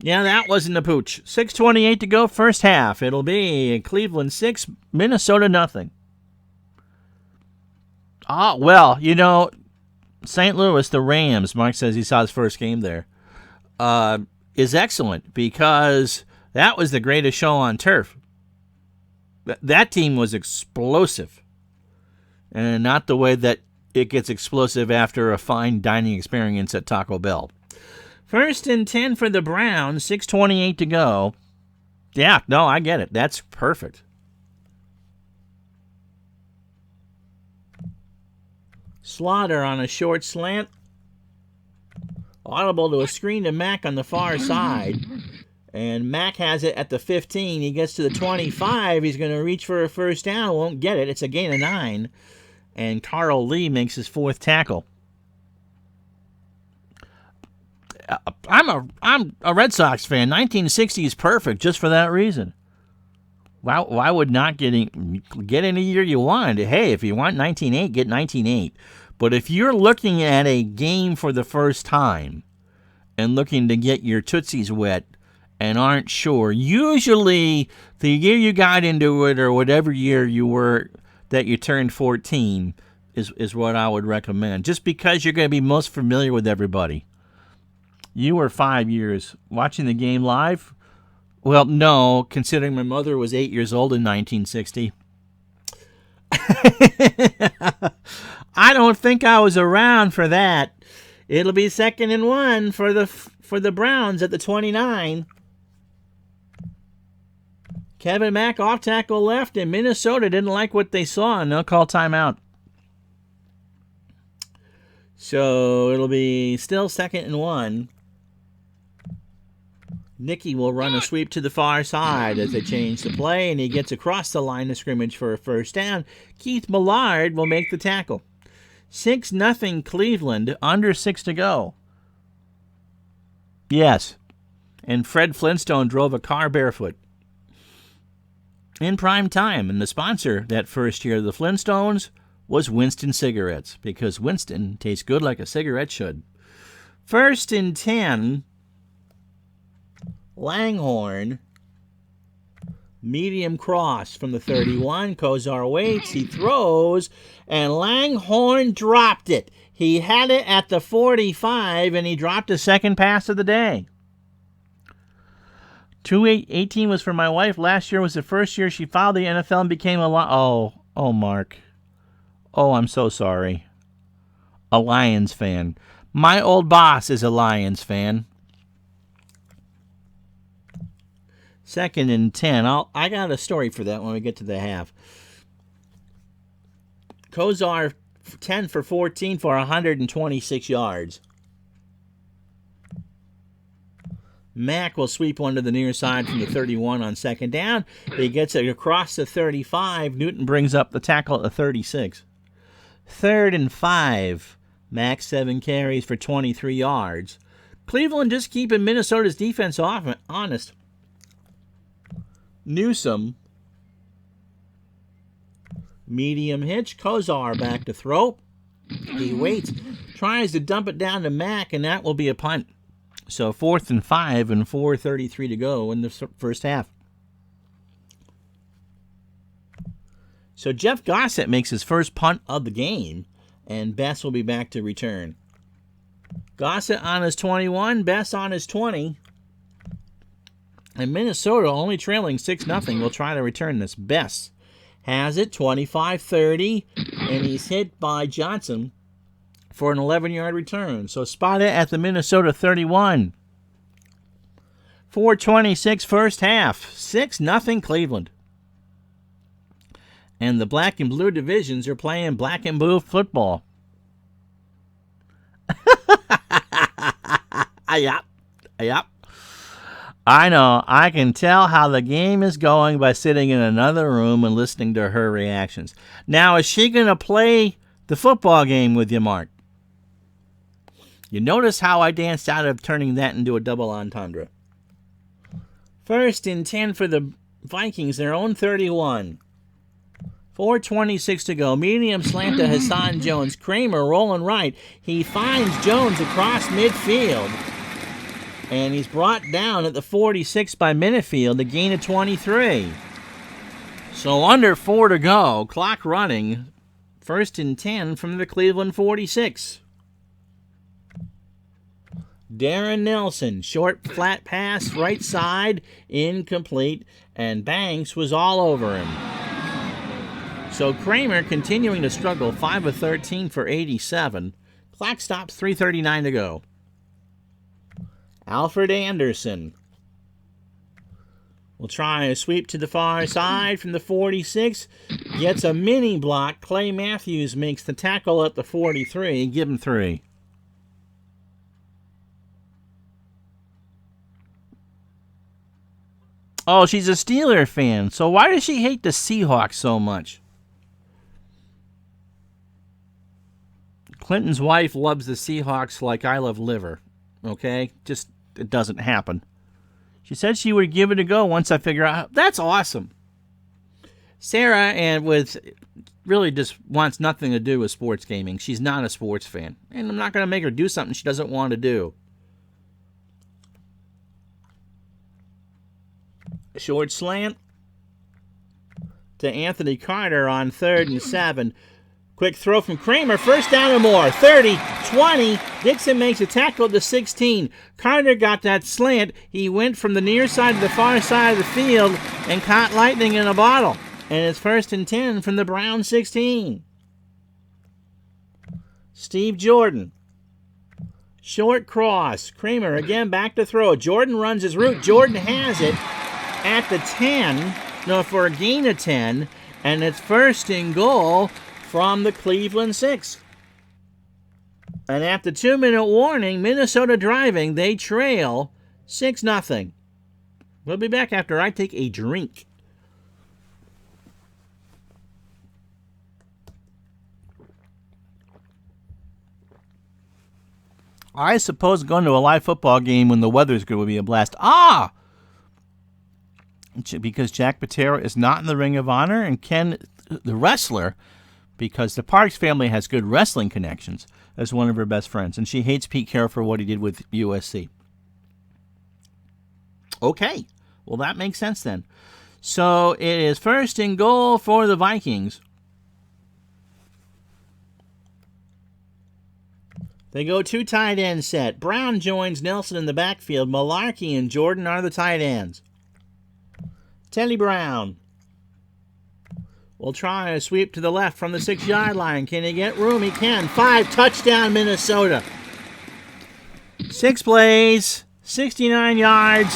Yeah, that wasn't a pooch. 6:28 to go, first half. It'll be Cleveland 6, Minnesota nothing. Well, St. Louis, the Rams, Mark says he saw his first game there, is excellent because that was the greatest show on turf. That team was explosive, and not the way that it gets explosive after a fine dining experience at Taco Bell. 1st and 10 for the Browns, 6:28 to go. Yeah, no, I get it. That's perfect. Slaughter on a short slant. Audible to a screen to Mack on the far side. And Mack has it at the 15. He gets to the 25. He's going to reach for a first down. Won't get it. It's a gain of 9. And Carl Lee makes his 4th tackle. I'm a Red Sox fan. 1960 is perfect just for that reason. Why would not get any year you want? Hey, if you want 1908, get 1908. But if you're looking at a game for the first time and looking to get your tootsies wet and aren't sure, usually the year you got into it or whatever year you were that you turned 14 is what I would recommend, just because you're going to be most familiar with everybody. You were 5 years watching the game live? Well, no, considering my mother was 8 years old in 1960. I don't think I was around for that. It'll be 2nd and 1 for the Browns at the 29. Kevin Mack off tackle left, and Minnesota didn't like what they saw, and they'll call timeout. So it'll be still 2nd and 1. Nicky will run a sweep to the far side as they change the play, and he gets across the line of scrimmage for a first down. Keith Millard will make the tackle. 6-0 Cleveland, under 6 to go. Yes, and Fred Flintstone drove a car barefoot in prime time, and the sponsor that first year of the Flintstones was Winston Cigarettes, because Winston tastes good like a cigarette should. 1st and 10, Langhorne, medium cross from the 31. Kozar waits, he throws, and Langhorne dropped it. He had it at the 45, and he dropped a second pass of the day. 2-18 was for my wife. Last year was the first year she followed the NFL and became a Mark. Oh, I'm so sorry. A Lions fan. My old boss is a Lions fan. 2nd and 10. I got a story for that when we get to the half. Kozar 10 for 14 for 126 yards. Mack will sweep one to the near side from the 31 on 2nd down. He gets it across the 35. Newton brings up the tackle at the 36. 3rd and 5. Mack 7 carries for 23 yards. Cleveland just keeping Minnesota's defense honest. Newsom, medium hitch. Kozar back to throw. He waits, tries to dump it down to Mack, and that will be a punt. So 4th and 5 and 4:33 to go in the first half. So Jeff Gossett makes his first punt of the game, and Bess will be back to return. Gossett on his 21, Bess on his 20. And Minnesota, only trailing 6-0, will try to return this. Bess has it, 25-30, and he's hit by Johnson for an 11-yard return. So spot it at the Minnesota 31. 4:26 first half, 6-0 Cleveland. And the black and blue divisions are playing black and blue football. Yep. I know. I can tell how the game is going by sitting in another room and listening to her reactions. Now, is she going to play the football game with you, Mark? You notice how I danced out of turning that into a double entendre. 1st and 10 for the Vikings, their own 31. 4:26 to go. Medium slant to Hassan Jones. Kramer rolling right. He finds Jones across midfield. And he's brought down at the 46 by Minifield, a gain of 23. So under 4 to go, clock running. 1st and 10 from the Cleveland 46. Darren Nelson, short flat pass, right side, incomplete, and Banks was all over him. So Kramer continuing to struggle, 5 of 13 for 87. Clock stops, 3:39 to go. Alfred Anderson will try a sweep to the far side from the 46. Gets a mini block. Clay Matthews makes the tackle at the 43. Give him 3. Oh, she's a Steeler fan. So why does she hate the Seahawks so much? Clinton's wife loves the Seahawks like I love liver. Okay? Just, it doesn't happen. She said she would give it a go once I figure out. That's awesome. Sarah, and with really just wants nothing to do with sports gaming. She's not a sports fan. And I'm not going to make her do something she doesn't want to do. Short slant to Anthony Carter on 3rd and 7. Quick throw from Kramer. First down and more. 30, 20. Dixon makes a tackle to 16. Carter got that slant. He went from the near side to the far side of the field and caught lightning in a bottle. And it's 1st and 10 from the Brown 16. Steve Jordan. Short cross. Kramer again back to throw. Jordan runs his route. Jordan has it at the 10. No, for a gain of 10. And it's 1st and goal from the Cleveland 6. And after 2-minute warning, Minnesota driving, they trail 6-0. We'll be back after I take a drink. I suppose going to a live football game when the weather's good would be a blast. Because Jack Patera is not in the Ring of Honor, and Ken, the wrestler, because the Parks family has good wrestling connections, as one of her best friends, and she hates Pete Carroll for what he did with USC. Okay, well that makes sense then. So it is 1st and goal for the Vikings. They go 2 tight end set. Brown joins Nelson in the backfield. Malarkey and Jordan are the tight ends. Teddy Brown will try a sweep to the left from the 6-yard line. Can he get room? He can. 5, touchdown Minnesota. 6 plays, 69 yards,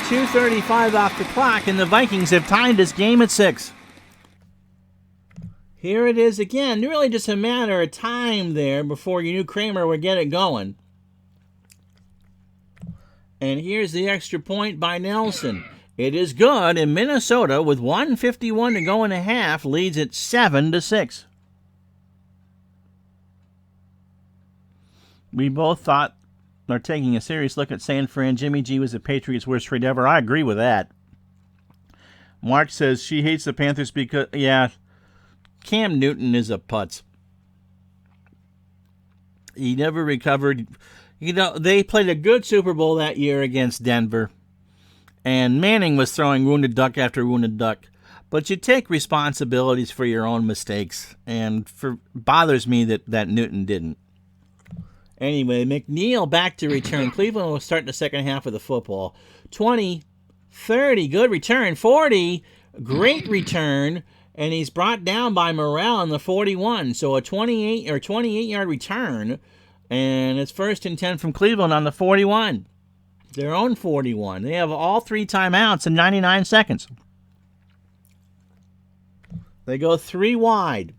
2:35 off the clock, and the Vikings have tied this game at 6. Here it is again. Really just a matter of time there before you knew Kramer would get it going. And here's the extra point by Nelson. It is good, and Minnesota, with 1:51 to go in a half, leads it 7-6. We both thought, are taking a serious look at San Fran. Jimmy G was the Patriots' worst trade ever. I agree with that. Mark says she hates the Panthers because, Cam Newton is a putz. He never recovered. They played a good Super Bowl that year against Denver. And Manning was throwing wounded duck after wounded duck. But you take responsibilities for your own mistakes. And bothers me that Newton didn't. Anyway, McNeil back to return. Cleveland will start the second half of the football. 20, 30, good return. 40, great return. And he's brought down by Morrell on the 41. So a 28-yard return. And it's 1st and 10 from Cleveland on the 41. Their own 41. They have all 3 timeouts in 99 seconds. They go 3 wide.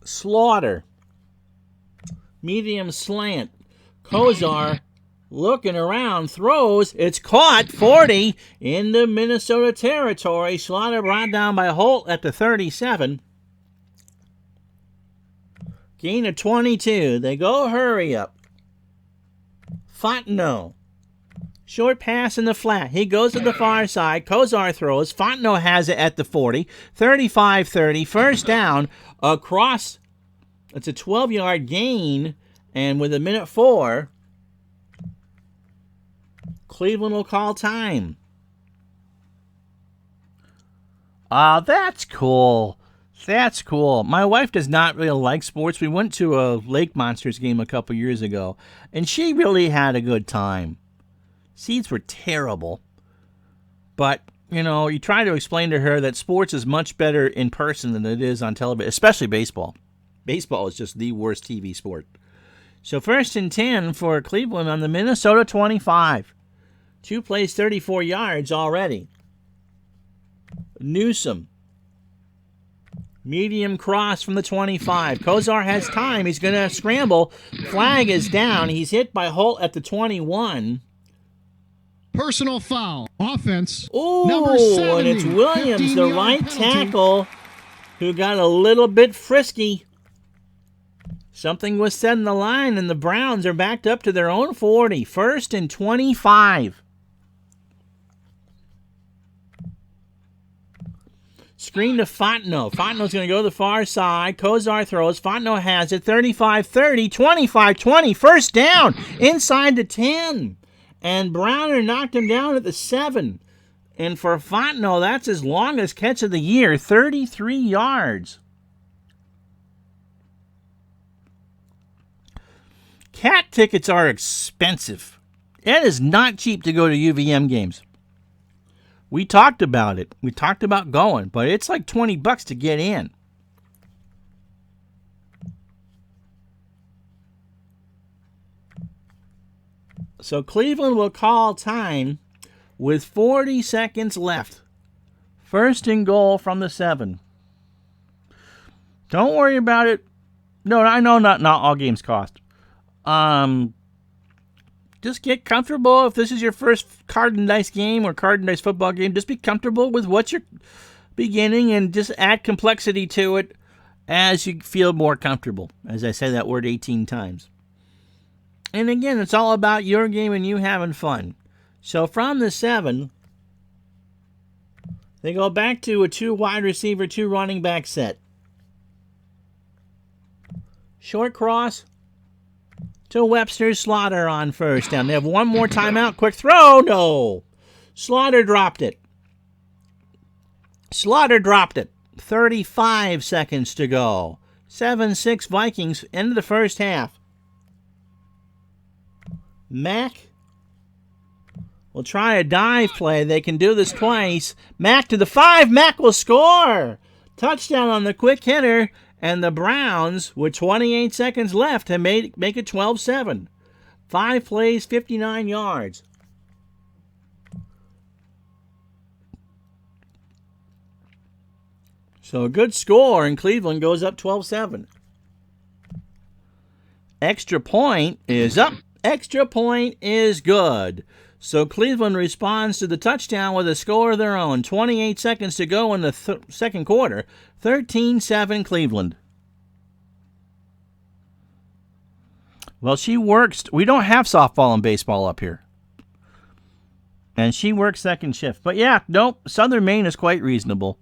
Slaughter. Medium slant. Kozar looking around, throws. It's caught. 40 into Minnesota territory. Slaughter brought down by Holt at the 37. Gain of 22. They go hurry up. Fontenot. Short pass in the flat. He goes to the far side. Kozar throws. Fontenot has it at the 40. 35-30. First down across. It's a 12-yard gain. And with 1:04, Cleveland will call time. That's cool. That's cool. My wife does not really like sports. We went to a Lake Monsters game a couple years ago, and she really had a good time. Seats were terrible, but, you try to explain to her that sports is much better in person than it is on television, especially baseball. Baseball is just the worst TV sport. So 1st and 10 for Cleveland on the Minnesota 25. 2 plays, 34 yards already. Newsom. Medium cross from the 25. Kozar has time. He's going to scramble. Flag is down. He's hit by Holt at the 21. Personal foul. Offense. Oh, Number 70. and it's Williams, the 15-yard right penalty. tackle, who got a little bit frisky. Something was said in the line, and the Browns are backed up to their own 40. 1st and 25. Screen to Fontenot. Fontenot's going to go to the far side. Kozar throws. Fontenot has it. 35-30, 25-20. First down inside the 10. And Browner knocked him down at the 7. And for Fontenot, that's his longest catch of the year, 33 yards. Cat tickets are expensive. It is not cheap to go to UVM games. We talked about it. We talked about going, but it's like $20 to get in. So Cleveland will call time with 40 seconds left. 1st and goal from the 7. Don't worry about it. No, I know not all games cost. Just get comfortable. If this is your first card and dice game or card and dice football game, just be comfortable with what you're beginning and just add complexity to it as you feel more comfortable. As I say that word 18 times. And again, it's all about your game and you having fun. So from the 7, they go back to a 2 wide receiver, 2 running back set. Short cross to Webster. Slaughter on first down. They have one more timeout. Quick throw. No. Slaughter dropped it. 35 seconds to go. 7-6 Vikings. End of the first half. Mack will try a dive play. They can do this twice. Mack to the 5. Mack will score. Touchdown on the quick hitter. And the Browns, with 28 seconds left, have make it 12-7. 5 plays, 59 yards. So a good score, and Cleveland goes up 12-7. Extra point is up. Extra point is good. So Cleveland responds to the touchdown with a score of their own. 28 seconds to go in the second quarter. 13-7 Cleveland. Well, she works. We don't have softball and baseball up here. And she works second shift. But yeah, nope, Southern Maine is quite reasonable.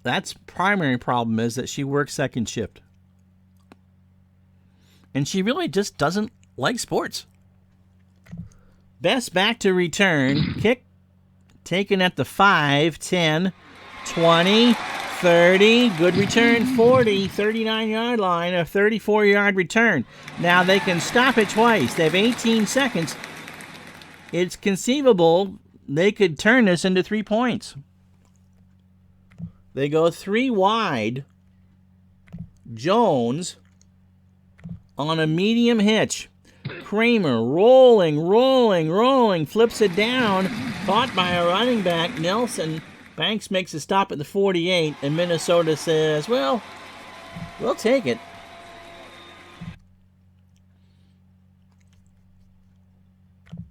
That's primary problem is that she works second shift. And she really just doesn't like sports. Best back to return. Kick taken at the 5, 10, 20, 30. Good return, 40, 39-yard line, a 34-yard return. Now they can stop it twice. They have 18 seconds. It's conceivable they could turn this into 3 points. They go 3 wide. Jones on a medium hitch. Kramer rolling, flips it down. Caught by a running back, Nelson. Banks makes a stop at the 48, and Minnesota says, well, we'll take it.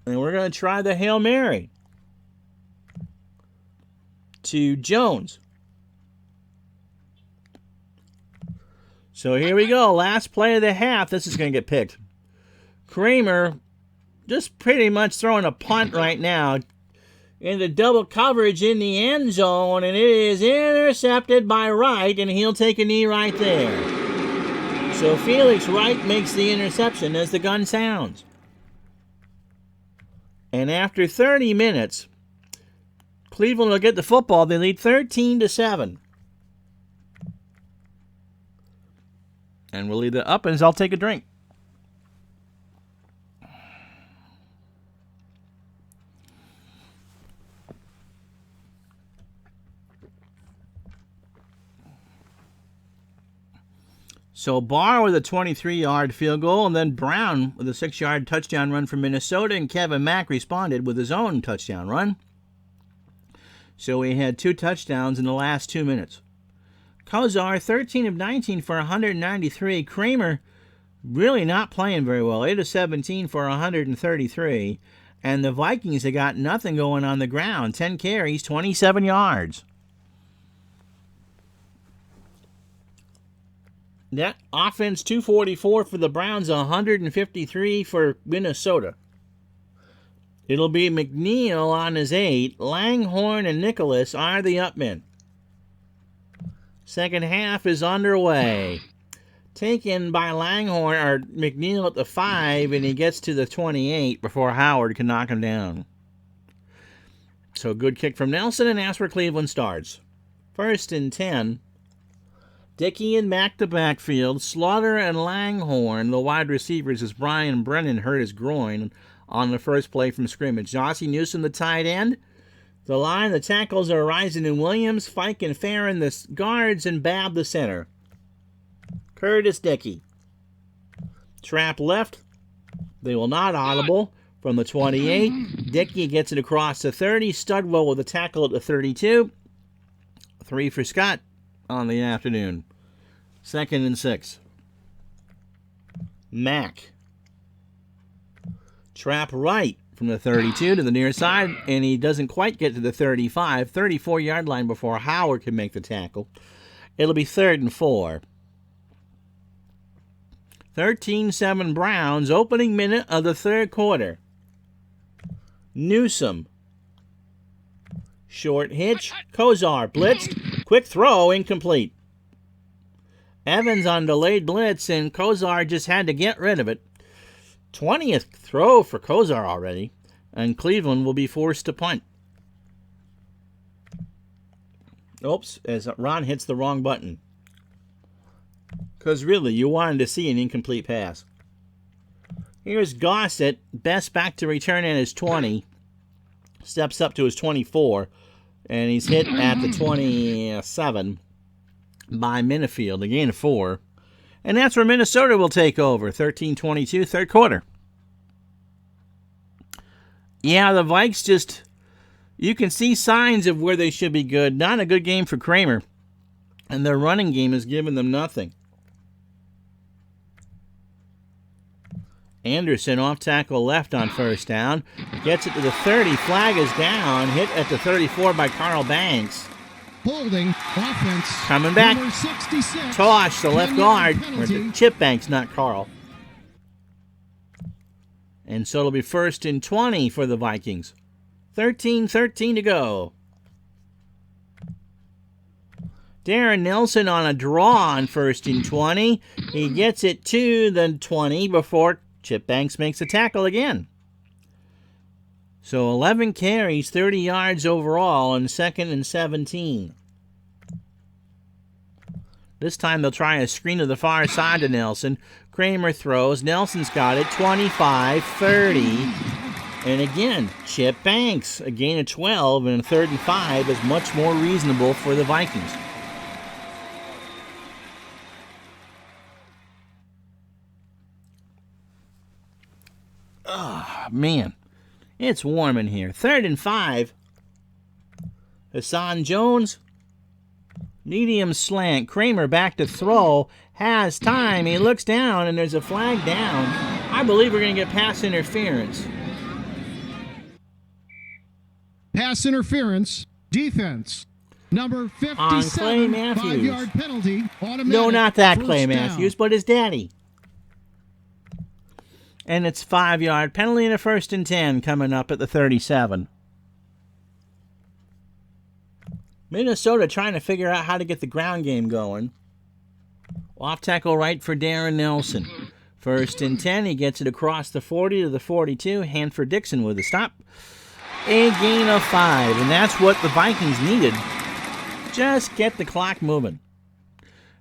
And we're going to try the Hail Mary to Jones. So here we go. Last play of the half. This is going to get picked. Kramer just pretty much throwing a punt right now into double coverage in the end zone, and it is intercepted by Wright, and he'll take a knee right there. So Felix Wright makes the interception as the gun sounds. And after 30 minutes, Cleveland will get the football. They lead 13-7. And we'll leave it up, and I'll take a drink. So Barr with a 23-yard field goal, and then Brown with a 6-yard touchdown run from Minnesota, and Kevin Mack responded with his own touchdown run. So we had 2 touchdowns in the last 2 minutes. Kozar, 13 of 19 for 193. Kramer really not playing very well. 8 of 17 for 133. And the Vikings have got nothing going on the ground. 10 carries, 27 yards. That offense, 244 for the Browns, 153 for Minnesota. It'll be McNeil on his 8. Langhorne and Nicholas are the upmen. Second half is underway. Taken by Langhorne or McNeil at the 5, and he gets to the 28 before Howard can knock him down. So good kick from Nelson, and that's where Cleveland starts. 1st and 10. Dickey and Mack to backfield. Slaughter and Langhorne, the wide receivers, as Brian Brennan hurt his groin on the first play from scrimmage. Jossie Newsom, the tight end. The line, the tackles are Rising and Williams, Fike and Farron, the guards, and Babb, the center. Curtis Dickey. Trap left. They will not audible from the 28. Dickey gets it across the 30. Studwell with a tackle at the 32. 3 for Scott on the afternoon. 2nd and 6. Mack. Trap right from the 32 to the near side, and he doesn't quite get to the 35, 34-yard line before Howard can make the tackle. It'll be 3rd and 4. 13-7 Browns, opening minute of the third quarter. Newsom. Short hitch. Kozar blitzed. Quick throw, incomplete. Evans on delayed blitz, and Kozar just had to get rid of it. 20th throw for Kozar already, and Cleveland will be forced to punt. Oops, as Ron hits the wrong button. Because really, you wanted to see an incomplete pass. Here's Gossett. Best back to return at his 20. Steps up to his 24. And he's hit at the 27 by Minifield. A gain of 4. And that's where Minnesota will take over. 13-22, third quarter. Yeah, the Vikes just... You can see signs of where they should be good. Not a good game for Kramer. And their running game has given them nothing. Anderson off tackle left on first down. Gets it to the 30. Flag is down. Hit at the 34 by Carl Banks. Holding offense. Coming back. Number 66. Tosh, the left guard. Penalty. Chip Banks, not Carl. And so it'll be 1st and 20 for the Vikings. 13-13 to go. Darren Nelson on a draw on 1st and 20. He gets it to the 20 before Chip Banks makes a tackle again. So 11 carries, 30 yards overall on 2nd and 17. This time they'll try a screen to the far side to Nelson. Kramer throws. Nelson's got it. 25, 30. And again, Chip Banks, a gain of 12, and 3rd and 5 is much more reasonable for the Vikings. Oh, man. It's warm in here. 3rd and 5. Hassan Jones. Medium slant. Kramer back to throw. Has time. He looks down, and there's a flag down. I believe we're going to get pass interference. Pass interference. Defense. Number 57. On Clay Matthews. 5-yard penalty. Automatic. No, not that First Clay down. Matthews, but his daddy. And it's 5-yard penalty and a 1st and 10 coming up at the 37. Minnesota trying to figure out how to get the ground game going. Off tackle right for Darren Nelson. 1st and 10. He gets it across the 40 to the 42. Hanford Dixon with a stop. A gain of 5. And that's what the Vikings needed. Just get the clock moving.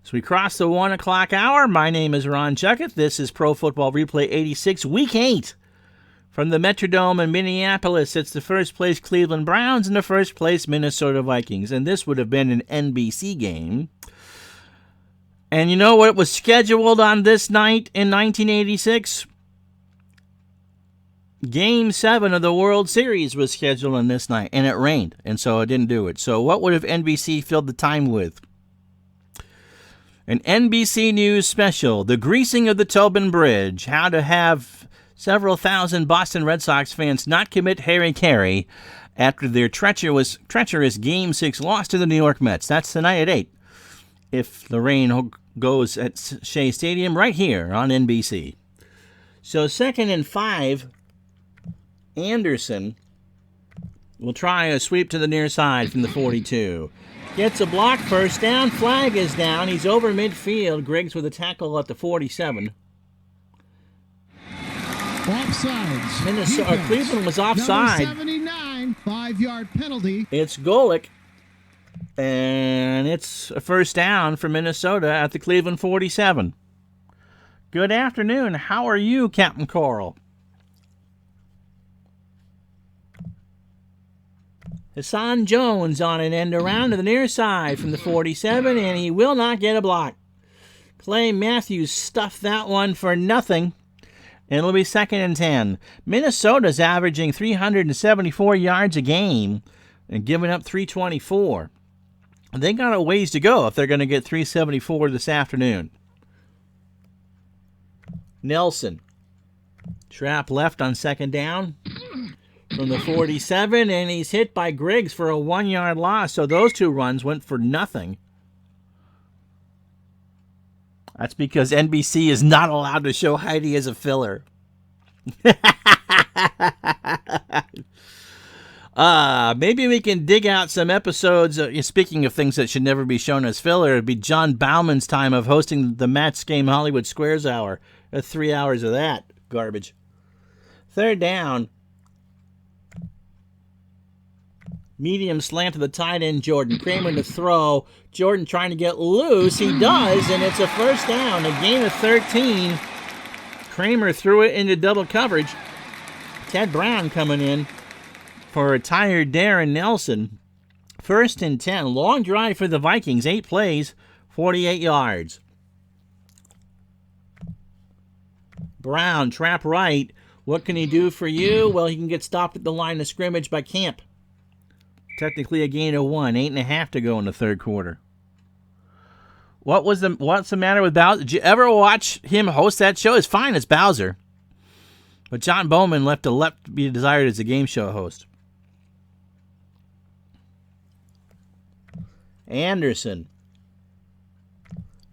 So we cross the 1 o'clock hour. My name is Ron Chuckett. This is Pro Football Replay 86, Week 8. From the Metrodome in Minneapolis, it's the first place Cleveland Browns and the first place Minnesota Vikings. And this would have been an NBC game. And you know what was scheduled on this night in 1986? Game 7 of the World Series was scheduled on this night, and it rained, and so it didn't do it. So what would have NBC filled the time with? An NBC News special, The Greasing of the Tobin Bridge, how to have several thousand Boston Red Sox fans not commit Harry-Carry after their treacherous Game 6 loss to the New York Mets. That's tonight at 8, if the rain goes at Shea Stadium, right here on NBC. So 2nd and 5, Anderson will try a sweep to the near side from the 42. Gets a block, first down, flag is down. He's over midfield. Griggs with a tackle at the 47. Offsides. Minnesota, Cleveland was offside. Number 79, 5-yard penalty. It's Golick. And it's a first down for Minnesota at the Cleveland 47. Good afternoon. How are you, Captain Coral? Hassan Jones on an end around to the near side from the 47, and he will not get a block. Clay Matthews stuffed that one for nothing, and it'll be 2nd and 10. Minnesota's averaging 374 yards a game and giving up 324. They got a ways to go if they're going to get 374 this afternoon. Nelson, trap left on 2nd down from the 47, and he's hit by Griggs for a 1-yard loss, so those two runs went for nothing. That's because NBC is not allowed to show Heidi as a filler. Maybe we can dig out some episodes. Speaking of things that should never be shown as filler, it'd be John Bauman's time of hosting the Mats Game Hollywood Squares Hour. 3 hours of that garbage. 3rd down. Medium slant to the tight end, Jordan. Kramer to throw. Jordan trying to get loose. He does, and it's a first down. A gain of 13. Kramer threw it into double coverage. Ted Brown coming in for a tired Darren Nelson. 1st and 10. Long drive for the Vikings. 8 plays, 48 yards. Brown, trap right. What can he do for you? Well, he can get stopped at the line of scrimmage by Camp. Technically a gain of 1. 8.5 to go in the 3rd quarter. What's the matter with Bowser? Did you ever watch him host that show? It's fine as Bowser. But John Bowman left to be desired as a game show host. Anderson.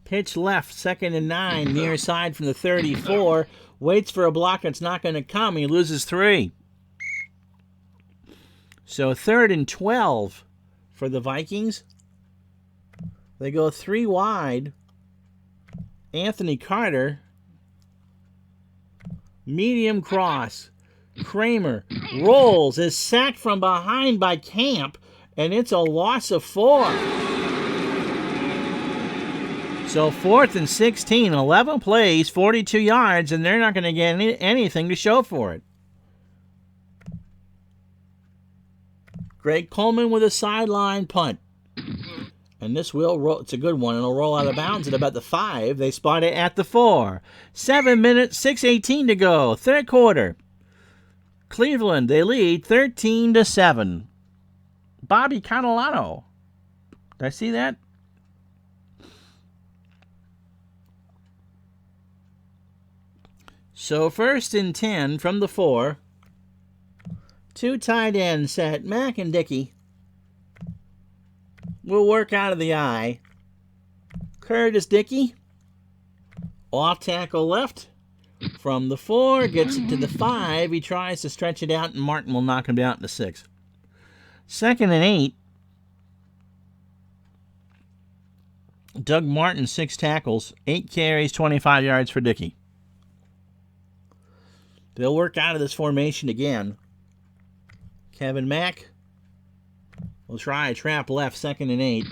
Pitch left, 2nd and 9, near side from the 34. Waits for a block that's not going to come. He loses 3. So 3rd and 12 for the Vikings. They go 3 wide. Anthony Carter. Medium cross. Kramer rolls, is sacked from behind by Camp, and it's a loss of 4. So 4th and 16, 11 plays, 42 yards, and they're not going to get anything to show for it. Greg Coleman with a sideline punt. And this will roll. It's a good one. It'll roll out of bounds at about the 5. They spot it at the 4. 7 minutes, 6:18 to go. 3rd quarter. Cleveland, they lead 13-7. Bobby Catalano. Did I see that? So 1st and 10 from the 4. 2 tight ends set. Mack and Dickey will work out of the eye. Curtis Dickey, off tackle left from the 4, gets it to the 5. He tries to stretch it out, and Martin will knock him down to 6. 2nd and 8. Doug Martin, 6 tackles, 8 carries, 25 yards for Dickey. They'll work out of this formation again. Kevin Mack will try a trap left, 2nd and 8.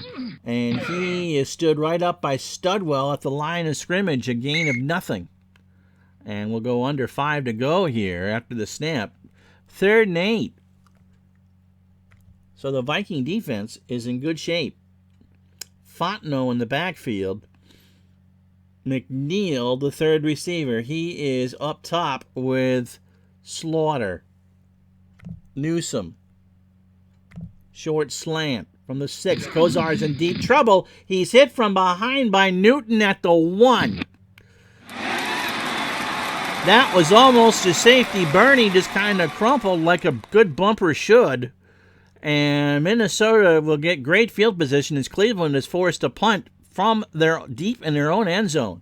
And he is stood right up by Studwell at the line of scrimmage, a gain of nothing. And we'll go under 5 to go here after the snap. 3rd and 8. So the Viking defense is in good shape. Fontenot in the backfield. McNeil, the 3rd receiver, he is up top with Slaughter. Newsom. Short slant. from the 6. Kozar's in deep trouble. He's hit from behind by Newton at the 1. That was almost a safety. Bernie just kind of crumpled like a good bumper should. And Minnesota will get great field position as Cleveland is forced to punt from their deep in their own end zone.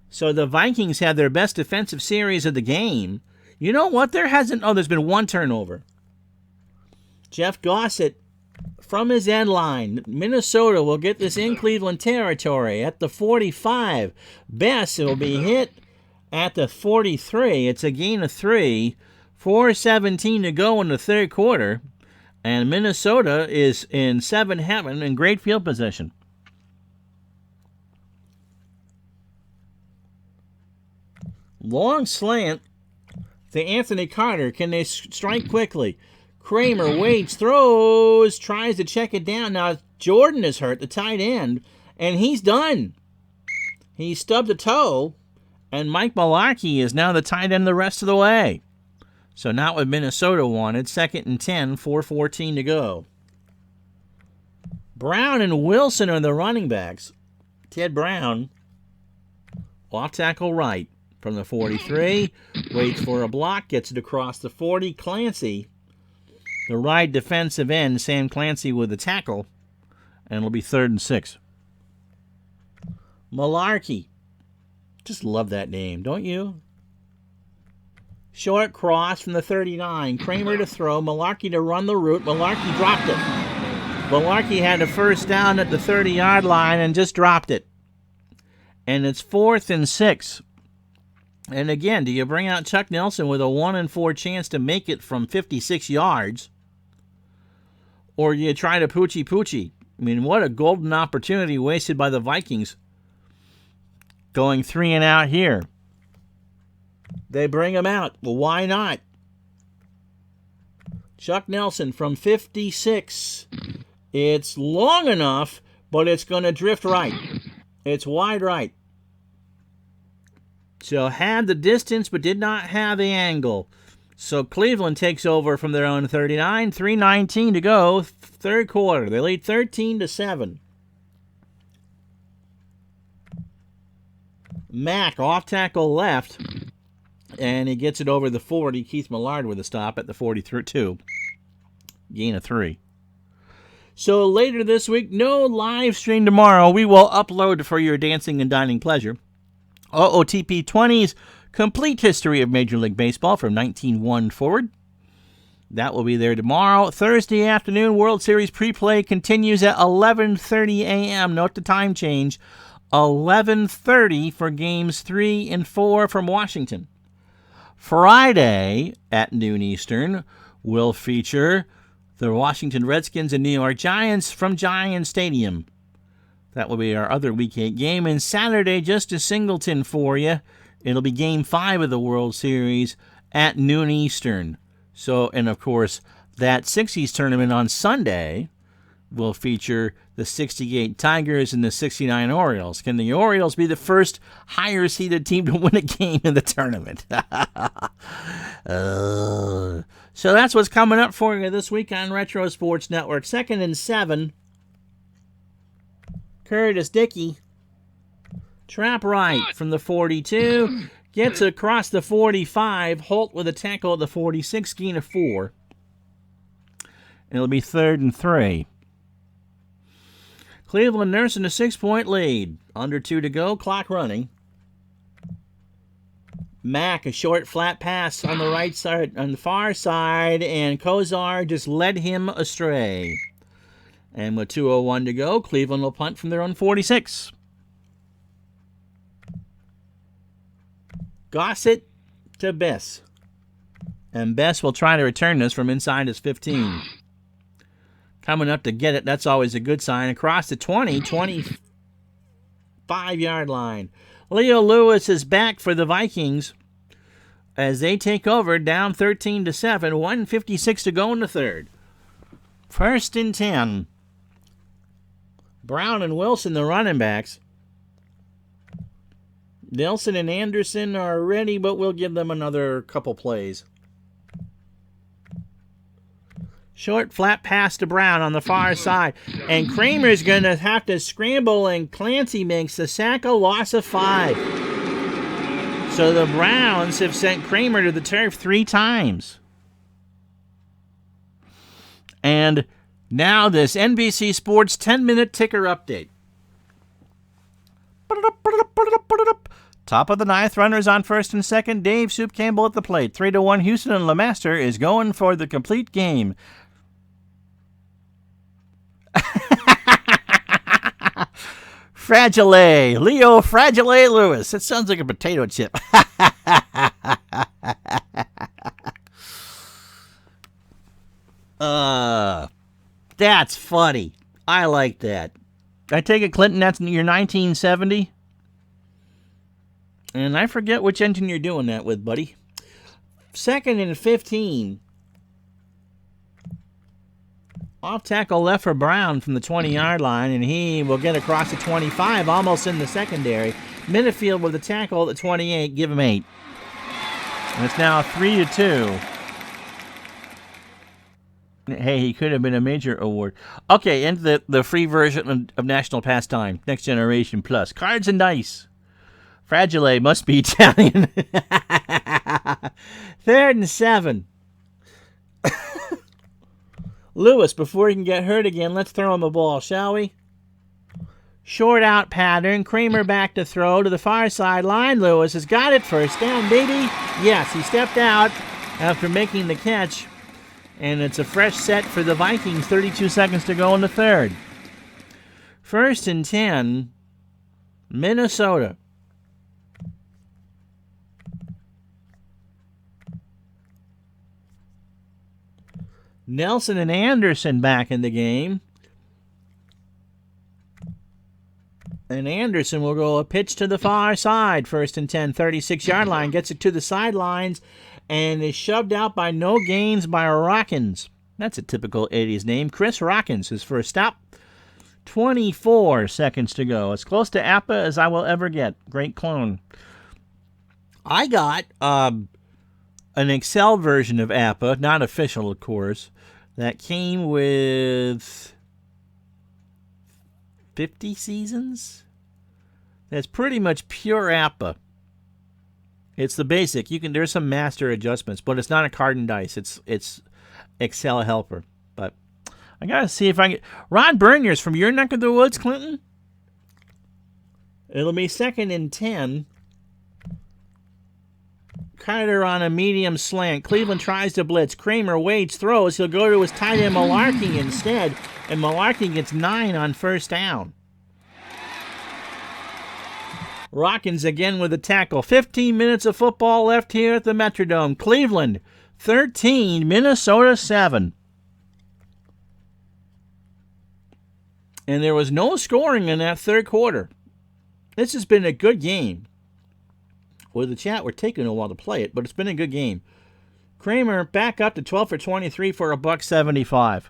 So the Vikings had their best defensive series of the game. You know what? There's been one turnover. Jeff Gossett from his end line. Minnesota will get this in Cleveland territory at the 45. Bess will be hit at the 43. It's a gain of 3. 4:17 to go in the third quarter. And Minnesota is in 7 heaven in great field position. Long slant to Anthony Carter. Can they strike quickly? Kramer waits, throws, tries to check it down. Now Jordan is hurt, the tight end, and he's done. He stubbed a toe, and Mike Malarkey is now the tight end the rest of the way. So not what Minnesota wanted. 2nd and 10, 4:14 to go. Brown and Wilson are the running backs. Ted Brown, off tackle right from the 43, waits for a block, gets it across the 40. Clancy, the right defensive end, Sam Clancy with the tackle, and it'll be 3rd and 6. Malarkey, just love that name, don't you? Short cross from the 39. Kramer to throw. Malarkey to run the route. Malarkey dropped it. Malarkey had a first down at the 30-yard line and just dropped it. And it's 4th and 6. And again, do you bring out Chuck Nelson with a 1 in 4 chance to make it from 56 yards? Or do you try to poochie? I mean, what a golden opportunity wasted by the Vikings going 3 and out here. They bring him out. Well, why not? Chuck Nelson from 56. It's long enough, but it's going to drift right. It's wide right. So had the distance, but did not have the angle. So Cleveland takes over from their own 39. 3:19 to go, third quarter. They lead 13-7. Mack off tackle left. And he gets it over the 40. Keith Millard with a stop at the 42. Gain of 3. So later this week, no live stream tomorrow. We will upload for your dancing and dining pleasure OOTP 20's complete history of Major League Baseball from 1901 forward. That will be there tomorrow. Thursday afternoon, World Series pre-play continues at 11:30 a.m. Note the time change. 11:30 for games 3 and 4 from Washington. Friday at noon Eastern will feature the Washington Redskins and New York Giants from Giant Stadium. That will be our other Week 8 game. And Saturday, just a singleton for you. It'll be Game 5 of the World Series at noon Eastern. So, and of course, that 60s tournament on Sunday will feature the 68 Tigers and the 69 Orioles. Can the Orioles be the first higher-seeded team to win a game in the tournament? So that's what's coming up for you this week on Retro Sports Network. 2nd and 7. Curtis Dickey. Trap right from the 42. Gets across the 45. Holt with a tackle at the 46. Gain of 4. And it'll be 3rd and 3. Cleveland nursing a 6-point lead. Under 2 to go. Clock running. Mack, a short flat pass on the right side, on the far side, and Kozar just led him astray. And with 2:01 to go, Cleveland will punt from their own 46. Gossett to Bess. And Bess will try to return this from inside his 15. Coming up to get it, that's always a good sign. Across the 25-yard line. Leo Lewis is back for the Vikings as they take over down 13-7. 1:56 to go in the third. 1st and 10. Brown and Wilson, the running backs. Nelson and Anderson are ready, but we'll give them another couple plays. Short flat pass to Brown on the far side. And Kramer's going to have to scramble, and Clancy makes the sack, a loss of 5. So the Browns have sent Kramer to the turf 3 times. And now this NBC Sports 10-minute ticker update. Top of the 9th, runners on first and second. Dave Soup Campbell at the plate. 3-1 Houston, and LeMaster is going for the complete game. Fragile, Leo Fragile Lewis. It sounds like a potato chip. That's funny. I like that. I take it, Clinton, that's your 1970? And I forget which engine you're doing that with, buddy. 2nd and 15. Off tackle left for Brown from the 20-yard line, and he will get across the 25, almost in the secondary. Minifield with a tackle at the 28. Give him 8. And it's now 3-2. Hey, he could have been a major award. Okay, and the free version of National Pastime, Next Generation Plus. Cards and dice. Fragile must be Italian. 3rd and 7. Lewis, before he can get hurt again, let's throw him a ball, shall we? Short out pattern. Kramer back to throw to the far sideline. Lewis has got it. First down, baby. Yes, he stepped out after making the catch. And it's a fresh set for the Vikings. 32 seconds to go in the 3rd. 1st and 10, Minnesota. Nelson and Anderson back in the game. And Anderson will go a pitch to the far side. 1st and 10, 36-yard line. Gets it to the sidelines and is shoved out by no gains by Rockins. That's a typical 80s name. Chris Rockins is for a stop. 24 seconds to go. As close to Appa as I will ever get. Great clone. I got an Excel version of Appa, not official, of course, that came with 50 seasons. That's pretty much pure Appa. It's the basic. There's some master adjustments, but it's not a card and dice. It's Excel helper. But I gotta see if I can. Ron Bernier's from your neck of the woods, Clinton. It'll be 2nd and 10. Carter on a medium slant. Cleveland tries to blitz. Kramer waits, throws. He'll go to his tight end Malarkey instead, and Malarkey gets 9 on first down. Rockins again with a tackle. 15 minutes of football left here at the Metrodome. Cleveland 13, Minnesota 7. And there was no scoring in that 3rd quarter. This has been a good game. With the chat, we're taking a while to play it, but it's been a good game. Kramer back up to 12 for 23 for $175.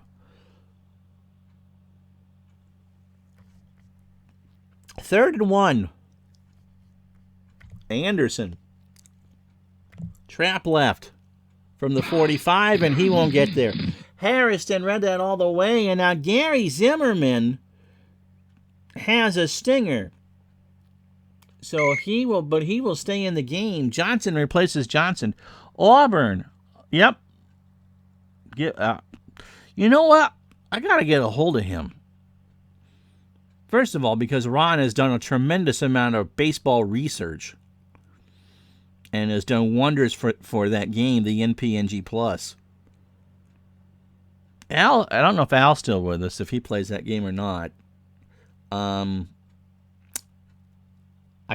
3rd and 1. Anderson. Trap left from the 45, and he won't get there. Harrison read that all the way, and now Gary Zimmerman has a stinger. So he will stay in the game. Johnson replaces Johnson. Auburn. Yep. You know what? I got to get a hold of him. First of all, because Ron has done a tremendous amount of baseball research and has done wonders for that game, the NPNG Plus. Al, I don't know if Al's still with us, if he plays that game or not. I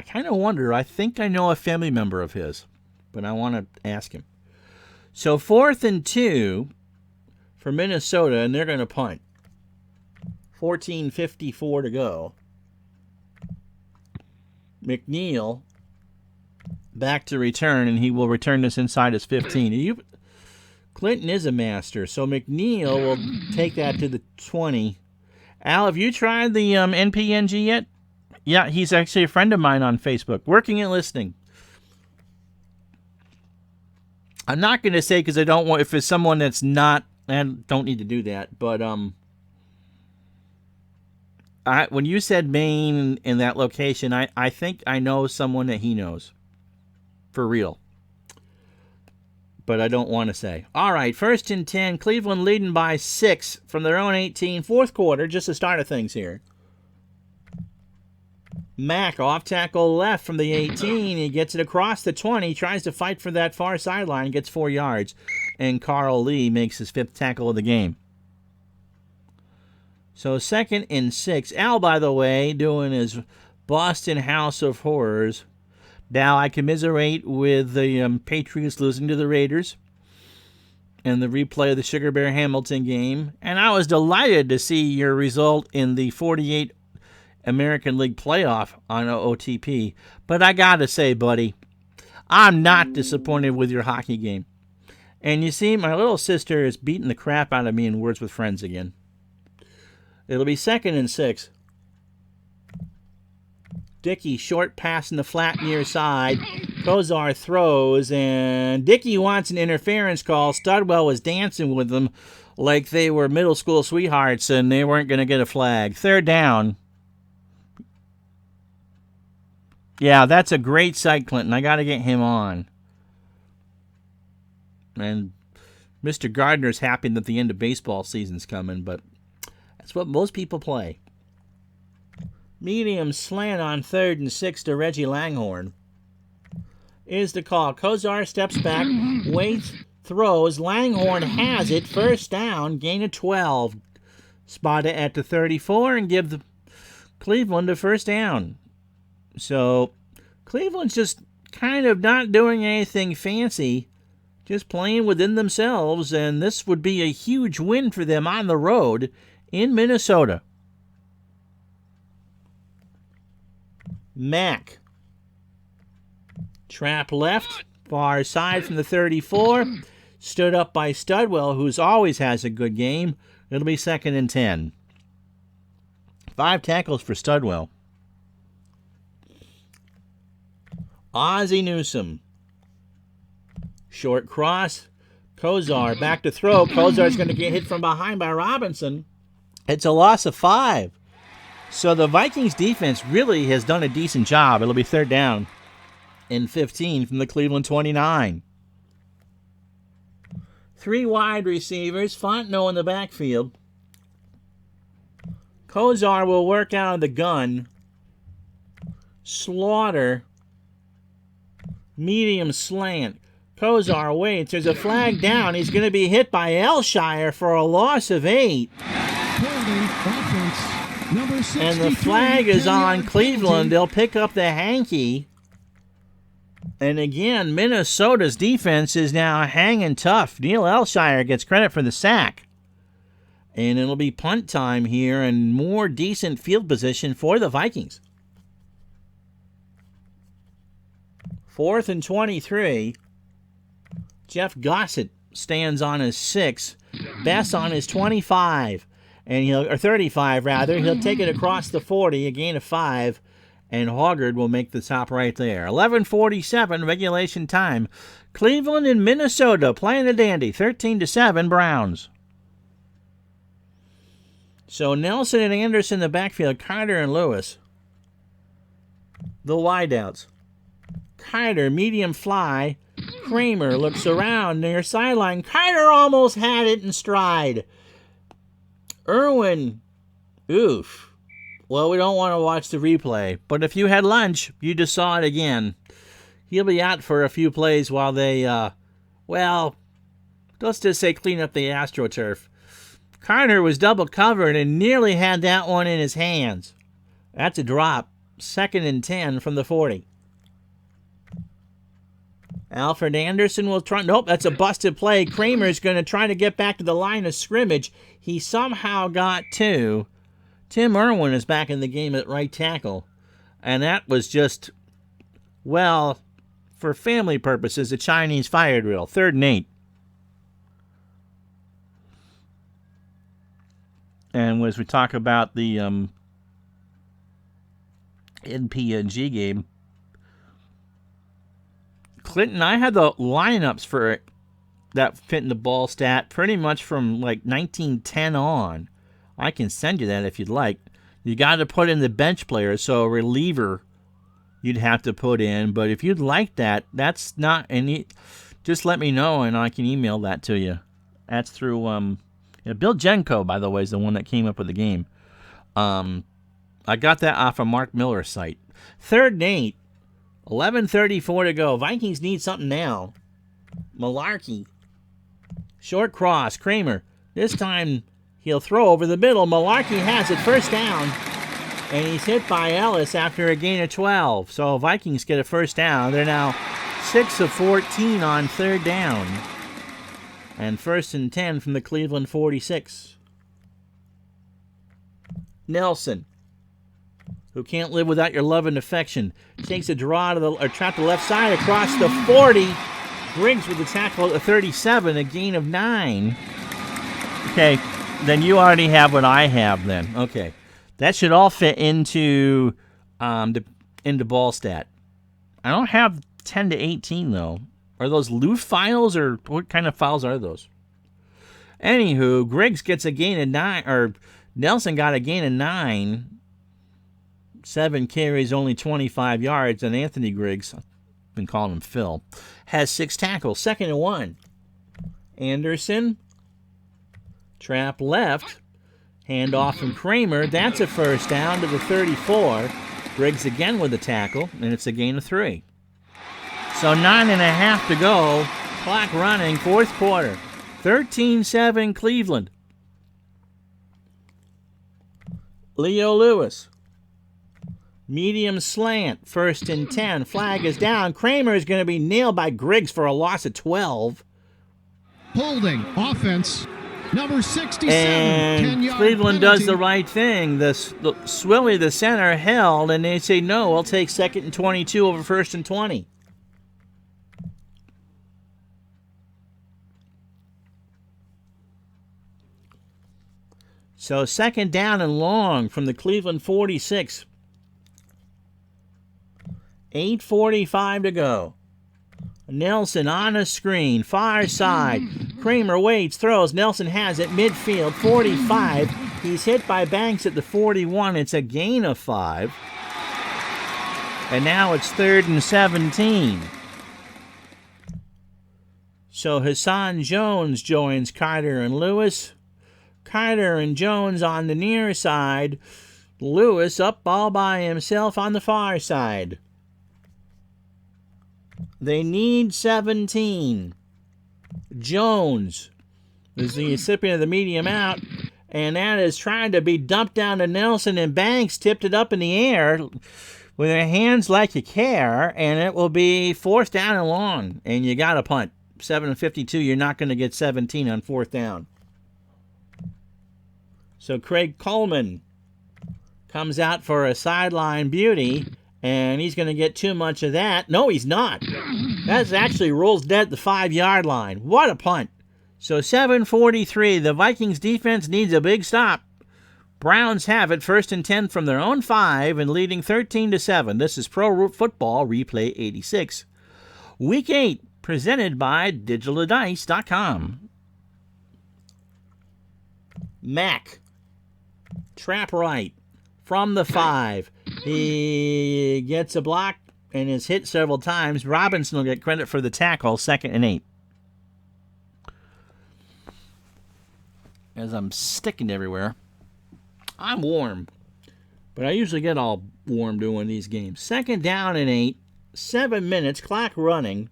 kind of wonder. I think I know a family member of his, but I want to ask him. So 4th and 2 for Minnesota, and they're going to punt. 14:54 to go. McNeil back to return, and he will return this inside his 15. Clinton is a master, so McNeil will take that to the 20. Al, have you tried the NPNG yet? Yeah, he's actually a friend of mine on Facebook, working and listening. I'm not going to say because I don't want, if it's someone that's not and don't need to do that. But when you said Maine in that location, I think I know someone that he knows. For real. But I don't want to say. All right, 1st and 10. Cleveland leading by 6 from their own 18. Fourth quarter, just the start of things here. Mack off tackle left from the 18. He gets it across the 20. Tries to fight for that far sideline. Gets 4 yards. And Carl Lee makes his 5th tackle of the game. So 2nd and 6. Al, by the way, doing his Boston House of Horrors. Now, I commiserate with the Patriots losing to the Raiders and the replay of the Sugar Bear Hamilton game. And I was delighted to see your result in the 48 American League playoff on OTP. But I got to say, buddy, I'm not disappointed with your hockey game. And you see, my little sister is beating the crap out of me in Words with Friends again. It'll be 2nd and 6. Dickey, short pass in the flat near side. Kozar throws, and Dickey wants an interference call. Studwell was dancing with them like they were middle school sweethearts, and they weren't going to get a flag. 3rd down. Yeah, that's a great sight, Clinton. I got to get him on. And Mr. Gardner's happy that the end of baseball season's coming, but that's what most people play. Medium slant on 3rd and 6 to Reggie Langhorne. Is the call. Kozar steps back, waits, throws. Langhorne has it. 1st down, gain of 12. Spot it at the 34 and give the Cleveland a 1st down. So Cleveland's just kind of not doing anything fancy, just playing within themselves, and this would be a huge win for them on the road in Minnesota. Mack. Trap left, far side from the 34. Stood up by Studwell, who always has a good game. It'll be 2nd and 10. 5 tackles for Studwell. Ozzie Newsome. Short cross. Kozar back to throw. Kozar's going to get hit from behind by Robinson. It's a loss of 5. So the Vikings defense really has done a decent job. It'll be 3rd down and 15 from the Cleveland 29. 3 wide receivers. Fontenot in the backfield. Kozar will work out of the gun. Slaughter. Medium slant. Kozar waits. There's a flag down. He's going to be hit by Elshire for a loss of 8. And the flag is on Cleveland. They'll pick up the hanky. And again, Minnesota's defense is now hanging tough. Neil Elshire gets credit for the sack. And it'll be punt time here and more decent field position for the Vikings. 4th and 23. Jeff Gossett stands on his 6. Bess on his 25. Or 35 rather. He'll take it across the 40, a gain of 5, and Hoggard will make the stop right there. 11:47 regulation time. Cleveland and Minnesota playing a dandy. 13-7 Browns. So Nelson and Anderson in the backfield. Carter and Lewis. The wideouts. Carter, medium fly. Kramer looks around near sideline. Carter almost had it in stride. Irwin, oof. Well, we don't want to watch the replay, but if you had lunch, you just saw it again. He'll be out for a few plays while they, let's just say clean up the AstroTurf. Carter was double covered and nearly had that one in his hands. That's a drop. 2nd and 10 from the 40. Alfred Anderson will try. Nope, that's a busted play. Kramer's going to try to get back to the line of scrimmage. He somehow got 2. Tim Irwin is back in the game at right tackle. And that was just, for family purposes, a Chinese fire drill. 3rd and 8. And as we talk about the NPNG game, Clinton, I had the lineups for that fit in the ball stat pretty much from like 1910 on. I can send you that if you'd like. You got to put in the bench players, so a reliever you'd have to put in. But if you'd like that, that's not any. Just let me know and I can email that to you. That's through Bill Jenko, by the way, is the one that came up with the game. I got that off of Mark Miller's site. 3rd and 8, 11:34 to go. Vikings need something now. Malarkey. Short cross. Kramer. This time he'll throw over the middle. Malarkey has it. First down. And he's hit by Ellis after a gain of 12. So Vikings get a first down. They're now 6 of 14 on 3rd down. And 1st and 10 from the Cleveland 46. Nelson, who can't live without your love and affection, takes a draw to the trap to the left side across the 40. Griggs with the tackle at the 37, a gain of 9. Okay, then you already have what I have then. Okay, that should all fit into ball stat. I don't have 10 to 18 though. Are those loose files or what kind of files are those? Anywho, Griggs gets a gain of 9, or Nelson got a gain of 9. 7 carries, only 25 yards, and Anthony Griggs, I've been calling him Phil, has 6 tackles. 2nd and 1. Anderson, trap left, handoff from Kramer. That's a first down to the 34. Griggs again with the tackle, and it's a gain of 3. So 9.5 to go. Clock running, 4th quarter. 13-7 Cleveland. Leo Lewis. Medium slant, 1st and 10. Flag is down. Kramer is going to be nailed by Griggs for a loss of 12. Holding. Offense. Number 67. And 10-yard Cleveland penalty. does the right thing. Swilly, the center, held, and they say, no, we'll take 2nd and 22 over 1st and 20. So 2nd down and long from the Cleveland 46. 8:45 to go. Nelson on a screen, far side. Kramer waits, throws. Nelson has it, midfield, 45. He's hit by Banks at the 41. It's a gain of 5. And now it's 3rd and 17. So Hassan Jones joins Carter and Lewis. Carter and Jones on the near side. Lewis up all by himself on the far side. They need 17. Jones is the recipient of the medium out, and that is trying to be dumped down to Nelson, and Banks tipped it up in the air with their hands like you care, and it will be 4th down and long, and you got to punt. 7:52, you're not going to get 17 on 4th down. So Craig Coleman comes out for a sideline beauty, and he's going to get too much of that. No, he's not. That actually rolls dead at the 5-yard line. What a punt. So 7:43, the Vikings defense needs a big stop. Browns have it, 1st and 10 from their own 5 and leading 13-7. This is Pro Football Replay 86. Week 8, presented by DigitalDice.com. Mack. Trap right from the 5. He gets a block and is hit several times. Robinson will get credit for the tackle, 2nd and 8. As I'm sticking everywhere. I'm warm, but I usually get all warm doing these games. 2nd down and 8. 7 minutes, clock running.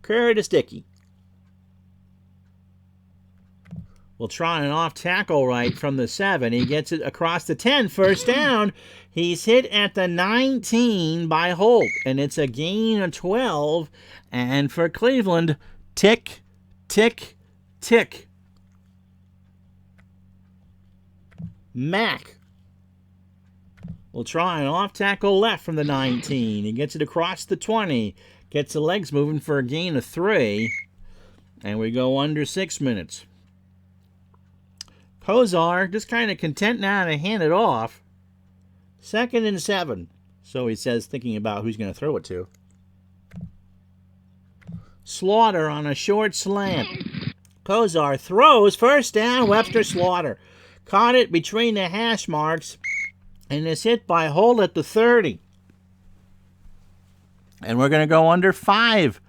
Curtis Dickey will try an off tackle right from the 7. He gets it across the 10. First down. He's hit at the 19 by Holt, and it's a gain of 12. And for Cleveland, tick, tick, tick. Mack will try an off tackle left from the 19. He gets it across the 20. Gets the legs moving for a gain of 3. And we go under 6 minutes. Kozar just kind of content now to hand it off. 2nd and 7. So he says, thinking about who's going to throw it to. Slaughter on a short slant. Kozar throws. First down, Webster Slaughter. Caught it between the hash marks and is hit by Holt at the 30. And we're going to go under 5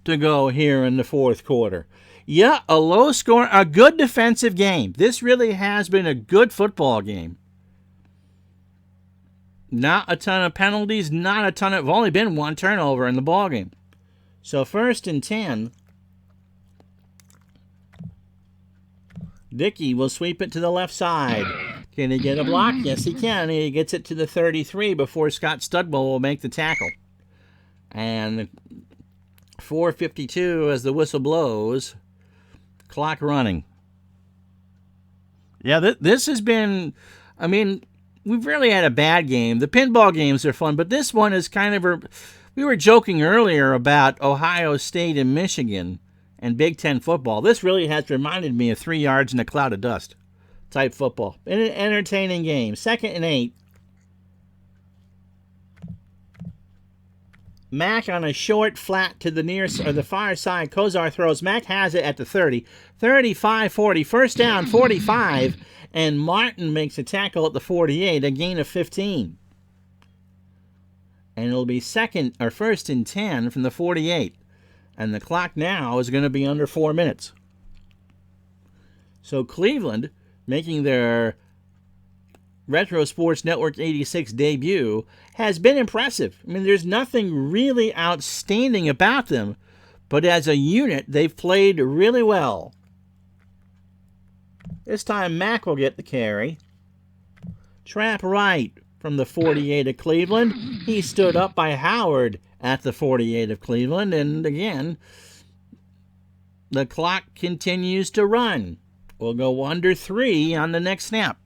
to go here in the fourth quarter. Yeah, a low score, a good defensive game. This really has been a good football game. Not a ton of penalties, only been one turnover in the ball game. So 1st and 10. Dickey will sweep it to the left side. Can he get a block? Yes, he can. He gets it to the 33 before Scott Studwell will make the tackle. And 4:52 as the whistle blows. Clock running. Yeah, this has been, I mean, we've really had a bad game. The pinball games are fun, but this one is kind of we were joking earlier about Ohio State and Michigan and Big Ten football. This really has reminded me of 3 yards in a cloud of dust type football. An entertaining game. 2nd and 8. Mack on a short flat to the the far side. Kozar throws. Mack has it at the 30. 35-40. First down, 45. And Martin makes a tackle at the 48. A gain of 15. And it'll be 1st and 10 from the 48. And the clock now is going to be under 4 minutes. So Cleveland, making their Retro Sports Network 86 debut, has been impressive. I mean, there's nothing really outstanding about them, but as a unit, they've played really well. This time, Mack will get the carry. Trap right from the 48 of Cleveland. He stood up by Howard at the 48 of Cleveland, and again, the clock continues to run. We'll go under 3 on the next snap.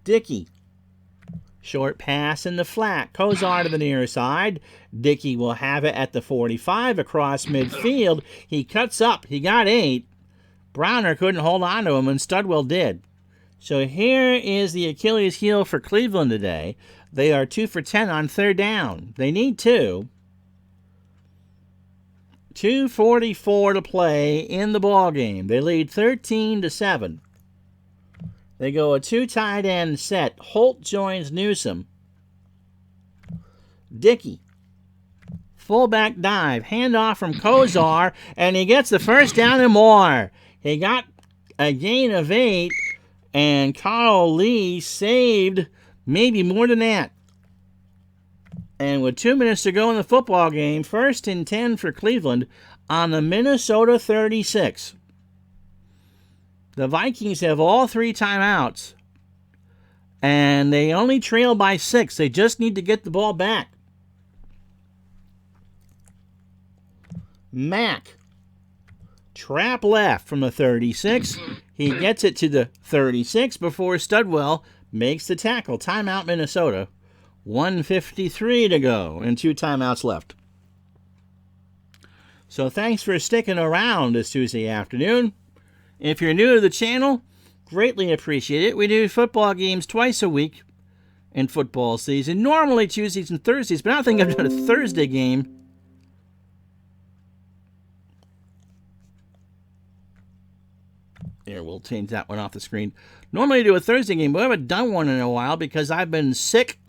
Dickey. Short pass in the flat. Kozar to the near side. Dickey will have it at the 45 across midfield. He cuts up. He got 8. Browner couldn't hold on to him, and Studwell did. So here is the Achilles heel for Cleveland today. They are 2 for 10 on 3rd down. They need 2. 2:44 to play in the ball game. They lead 13-7. They go a 2 tight end set. Holt joins Newsom. Dickey. Fullback dive. Handoff from Kozar, and he gets the first down and more. He got a gain of 8, and Carl Lee saved maybe more than that. And with 2 minutes to go in the football game, 1st and 10 for Cleveland on the Minnesota 36. The Vikings have all 3 timeouts, and they only trail by 6. They just need to get the ball back. Mack. Trap left from the 36. He gets it to the 36 before Studwell makes the tackle. Timeout, Minnesota. 1:53 to go and 2 timeouts left. So thanks for sticking around this Tuesday afternoon. If you're new to the channel, greatly appreciate it. We do football games twice a week in football season. Normally Tuesdays and Thursdays, but I don't think I've done a Thursday game. Here, we'll change that one off the screen. Normally I do a Thursday game, but I haven't done one in a while because I've been sick.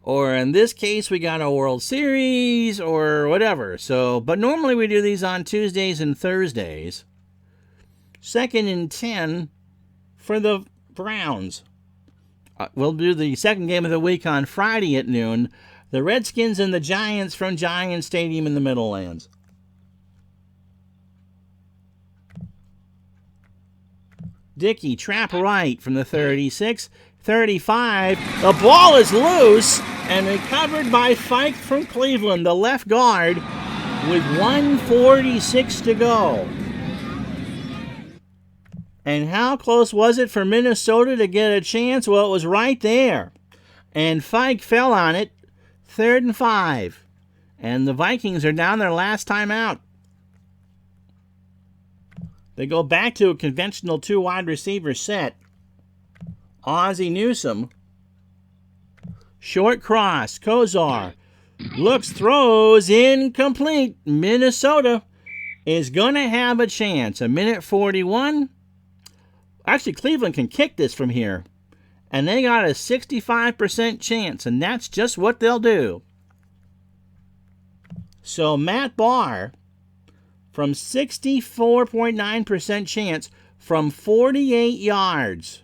Or in this case, we got a World Series or whatever. But normally we do these on Tuesdays and Thursdays. 2nd and 10 for the Browns. We'll do the second game of the week on Friday at noon. The Redskins and the Giants from Giant Stadium in the Meadowlands. Dickey, trap right from the 36. 35. The ball is loose and recovered by Fike from Cleveland, the left guard, with 1:46 to go. And how close was it for Minnesota to get a chance? Well, it was right there. And Fike fell on it. 3rd and 5. And the Vikings are down their last time out. They go back to a conventional 2 wide receiver set. Ozzie Newsom. Short cross. Kozar Looks, throws, incomplete. Minnesota is going to have a chance. 1:41. Actually, Cleveland can kick this from here. And they got a 65% chance, and that's just what they'll do. So Matt Barr, from 64.9% chance, from 48 yards.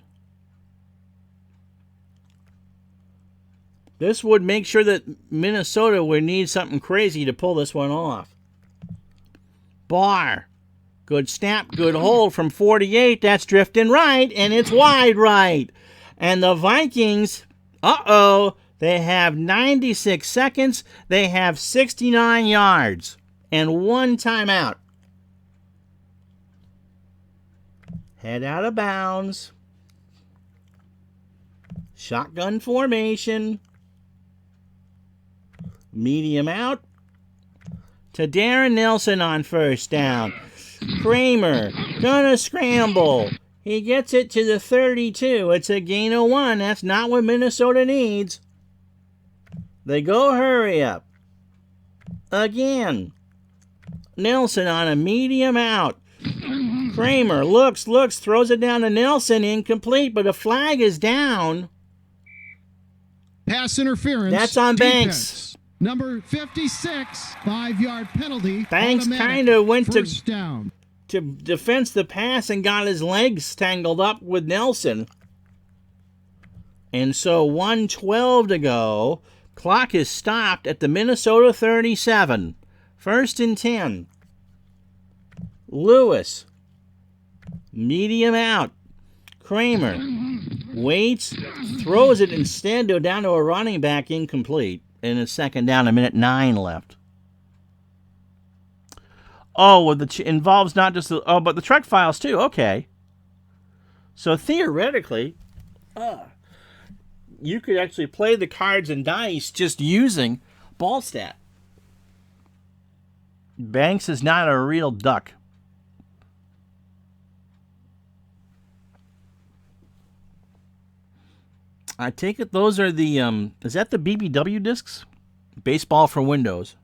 This would make sure that Minnesota would need something crazy to pull this one off. Barr. Good snap, good hold from 48. That's drifting right, and it's wide right. And the Vikings, they have 96 seconds. They have 69 yards and 1 timeout. Head out of bounds. Shotgun formation. Medium out. To Darren Nelson on first down. Kramer gonna scramble. He gets it to the 32. It's a gain of 1. That's not what Minnesota needs. They go hurry up. Again. Nelson on a medium out. Kramer looks, throws it down to Nelson. Incomplete, but a flag is down. Pass interference. That's on Defense. Banks. Number 56, 5-yard penalty. Banks kind of went first down. To defense the pass and got his legs tangled up with Nelson. And so 1:12 to go. Clock is stopped at the Minnesota 37. 1st and 10. Lewis. Medium out. Kramer. Waits. Throws it instead down to a running back, incomplete. And it's 2nd down, 1:09 left. Oh, well, involves not just the... Oh, but the truck files, too. Okay. So, theoretically, you could actually play the cards and dice just using ball stat. Banks is not a real duck. I take it those are the... is that the BBW discs? Baseball for Windows.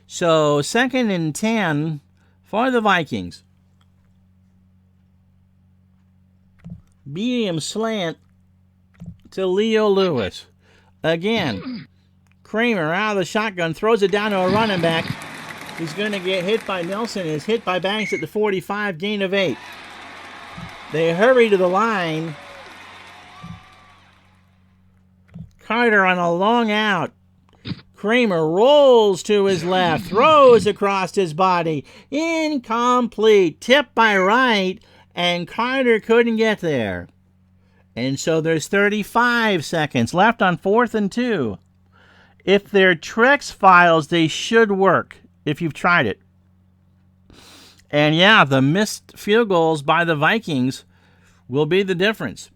So, 2nd and 10 for the Vikings. Medium slant to Leo Lewis. Again, Kramer out of the shotgun, throws it down to a running back. He's going to get hit by Nelson. Is hit by Banks at the 45, gain of 8. They hurry to the line. Carter on a long out. Kramer rolls to his left, throws across his body. Incomplete. Tipped by Wright, and Carter couldn't get there. And so there's 35 seconds left on 4th and 2. If they're Trex files, they should work if you've tried it. And yeah, the missed field goals by the Vikings will be the difference.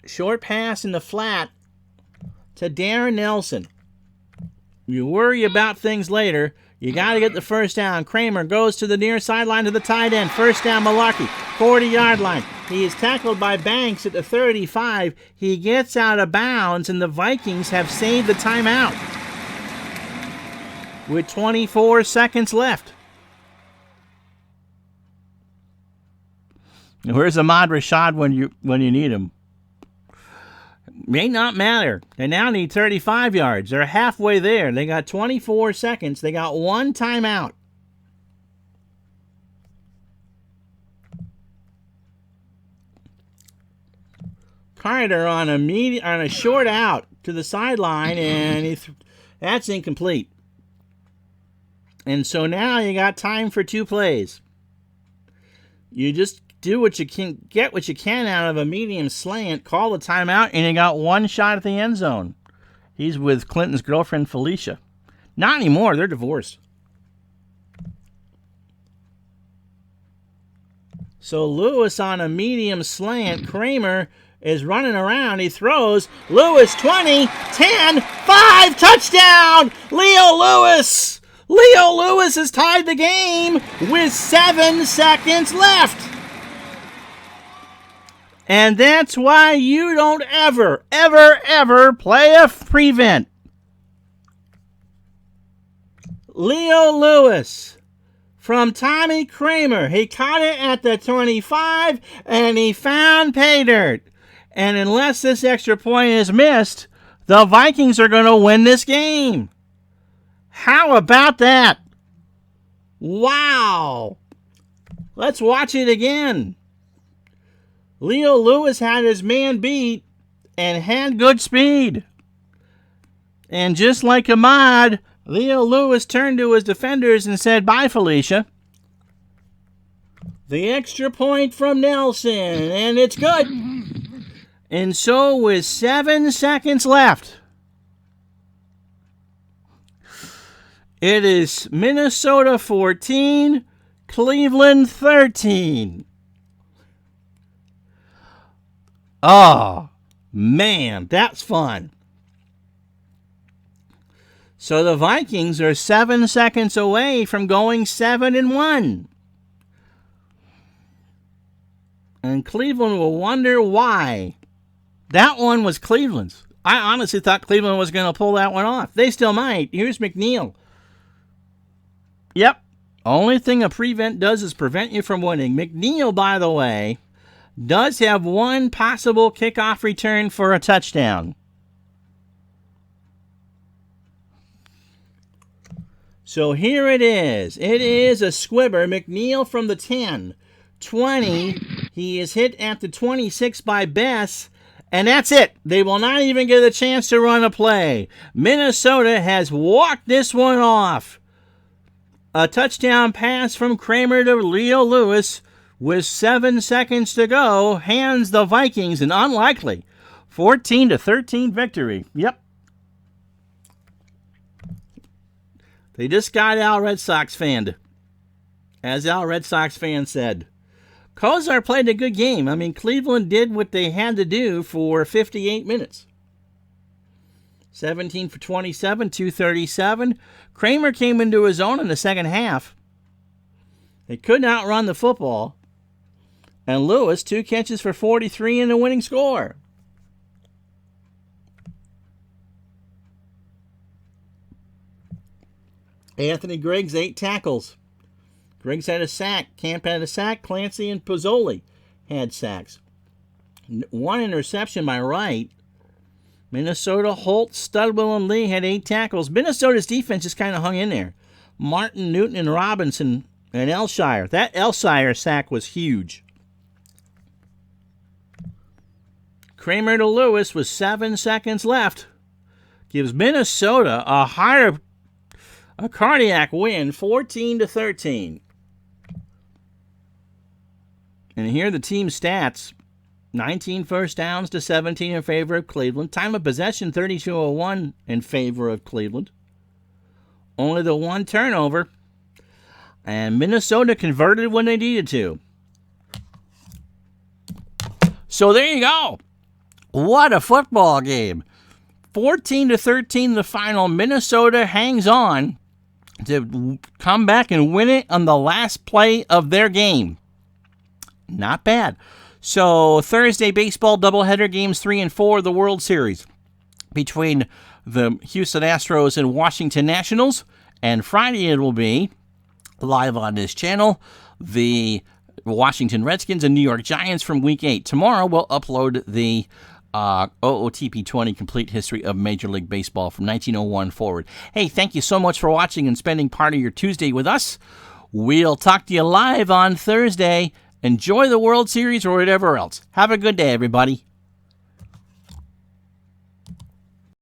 Short pass in the flat to Darren Nelson. You worry about things later. You got to get the first down. Kramer goes to the near sideline to the tight end. First down, Malarkey, 40-yard line. He is tackled by Banks at the 35. He gets out of bounds, and the Vikings have saved the timeout with 24 seconds left. Where's Ahmad Rashad when you need him? May not matter. They now need 35 yards. They're halfway there. They got 24 seconds. They got 1 timeout. Carter on a short out to the sideline, and that's incomplete. And so now you got time for 2 plays. You just do what you can, get what you can out of a medium slant, call the timeout, and you got 1 shot at the end zone. He's with Clinton's girlfriend, Felicia. Not anymore. They're divorced. So Lewis on a medium slant. Kramer is running around. He throws. Lewis, 20, 10, 5, touchdown! Leo Lewis! Leo Lewis has tied the game with 7 seconds left. And that's why you don't ever play a prevent. Leo Lewis from Tommy Kramer. He caught it at the 25, and he found pay dirt. And unless this extra point is missed, the Vikings are going to win this game. How about that? Wow. Let's watch it again. Leo Lewis had his man beat and had good speed. And just like Ahmad, Leo Lewis turned to his defenders and said, "Bye, Felicia." The extra point from Nelson, and it's good. And so with 7 seconds left, it is Minnesota 14, Cleveland 13. Oh, man, that's fun. So the Vikings are 7 seconds away from going 7-1. And Cleveland will wonder why. That one was Cleveland's. I honestly thought Cleveland was going to pull that one off. They still might. Here's McNeil. Yep. Only thing a prevent does is prevent you from winning. McNeil, by the way, does have one possible kickoff return for a touchdown. So here it is. It is a squibber. McNeil from the 10. 20. He is hit at the 26 by Bess. And that's it. They will not even get a chance to run a play. Minnesota has walked this one off. A touchdown pass from Kramer to Leo Lewis with 7 seconds to go hands the Vikings an unlikely 14-13 victory. Yep. They just got Al Red Sox fanned. As Al Red Sox fan said. Kozar played a good game. I mean, Cleveland did what they had to do for 58 minutes. 17 for 27, 237. Kramer came into his own in the second half. They could not run the football. And Lewis, 2 catches for 43 and the winning score. Anthony Griggs, 8 tackles. Griggs had a sack. Camp had a sack. Clancy and Pozzoli had sacks. 1 interception by Wright. Minnesota, Holt, Studwell, and Lee had 8 tackles. Minnesota's defense just kind of hung in there. Martin, Newton, and Robinson, and Elshire. That Elshire sack was huge. Kramer to Lewis with 7 seconds left. Gives Minnesota a cardiac win, 14-13. And here are the team stats. 19 first downs to 17 in favor of Cleveland. Time of possession, 32:01 in favor of Cleveland. Only the 1 turnover. And Minnesota converted when they needed to. So there you go. What a football game. 14-13 the final. Minnesota hangs on to come back and win it on the last play of their game. Not bad. So Thursday baseball doubleheader games 3 and 4 of the World Series between the Houston Astros and Washington Nationals. And Friday it will be live on this channel, the Washington Redskins and New York Giants from Week 8. Tomorrow we'll upload the OOTP 20 Complete History of Major League Baseball from 1901 forward. Hey, thank you so much for watching and spending part of your Tuesday with us. We'll talk to you live on Thursday. Enjoy the World Series or whatever else. Have a good day, everybody.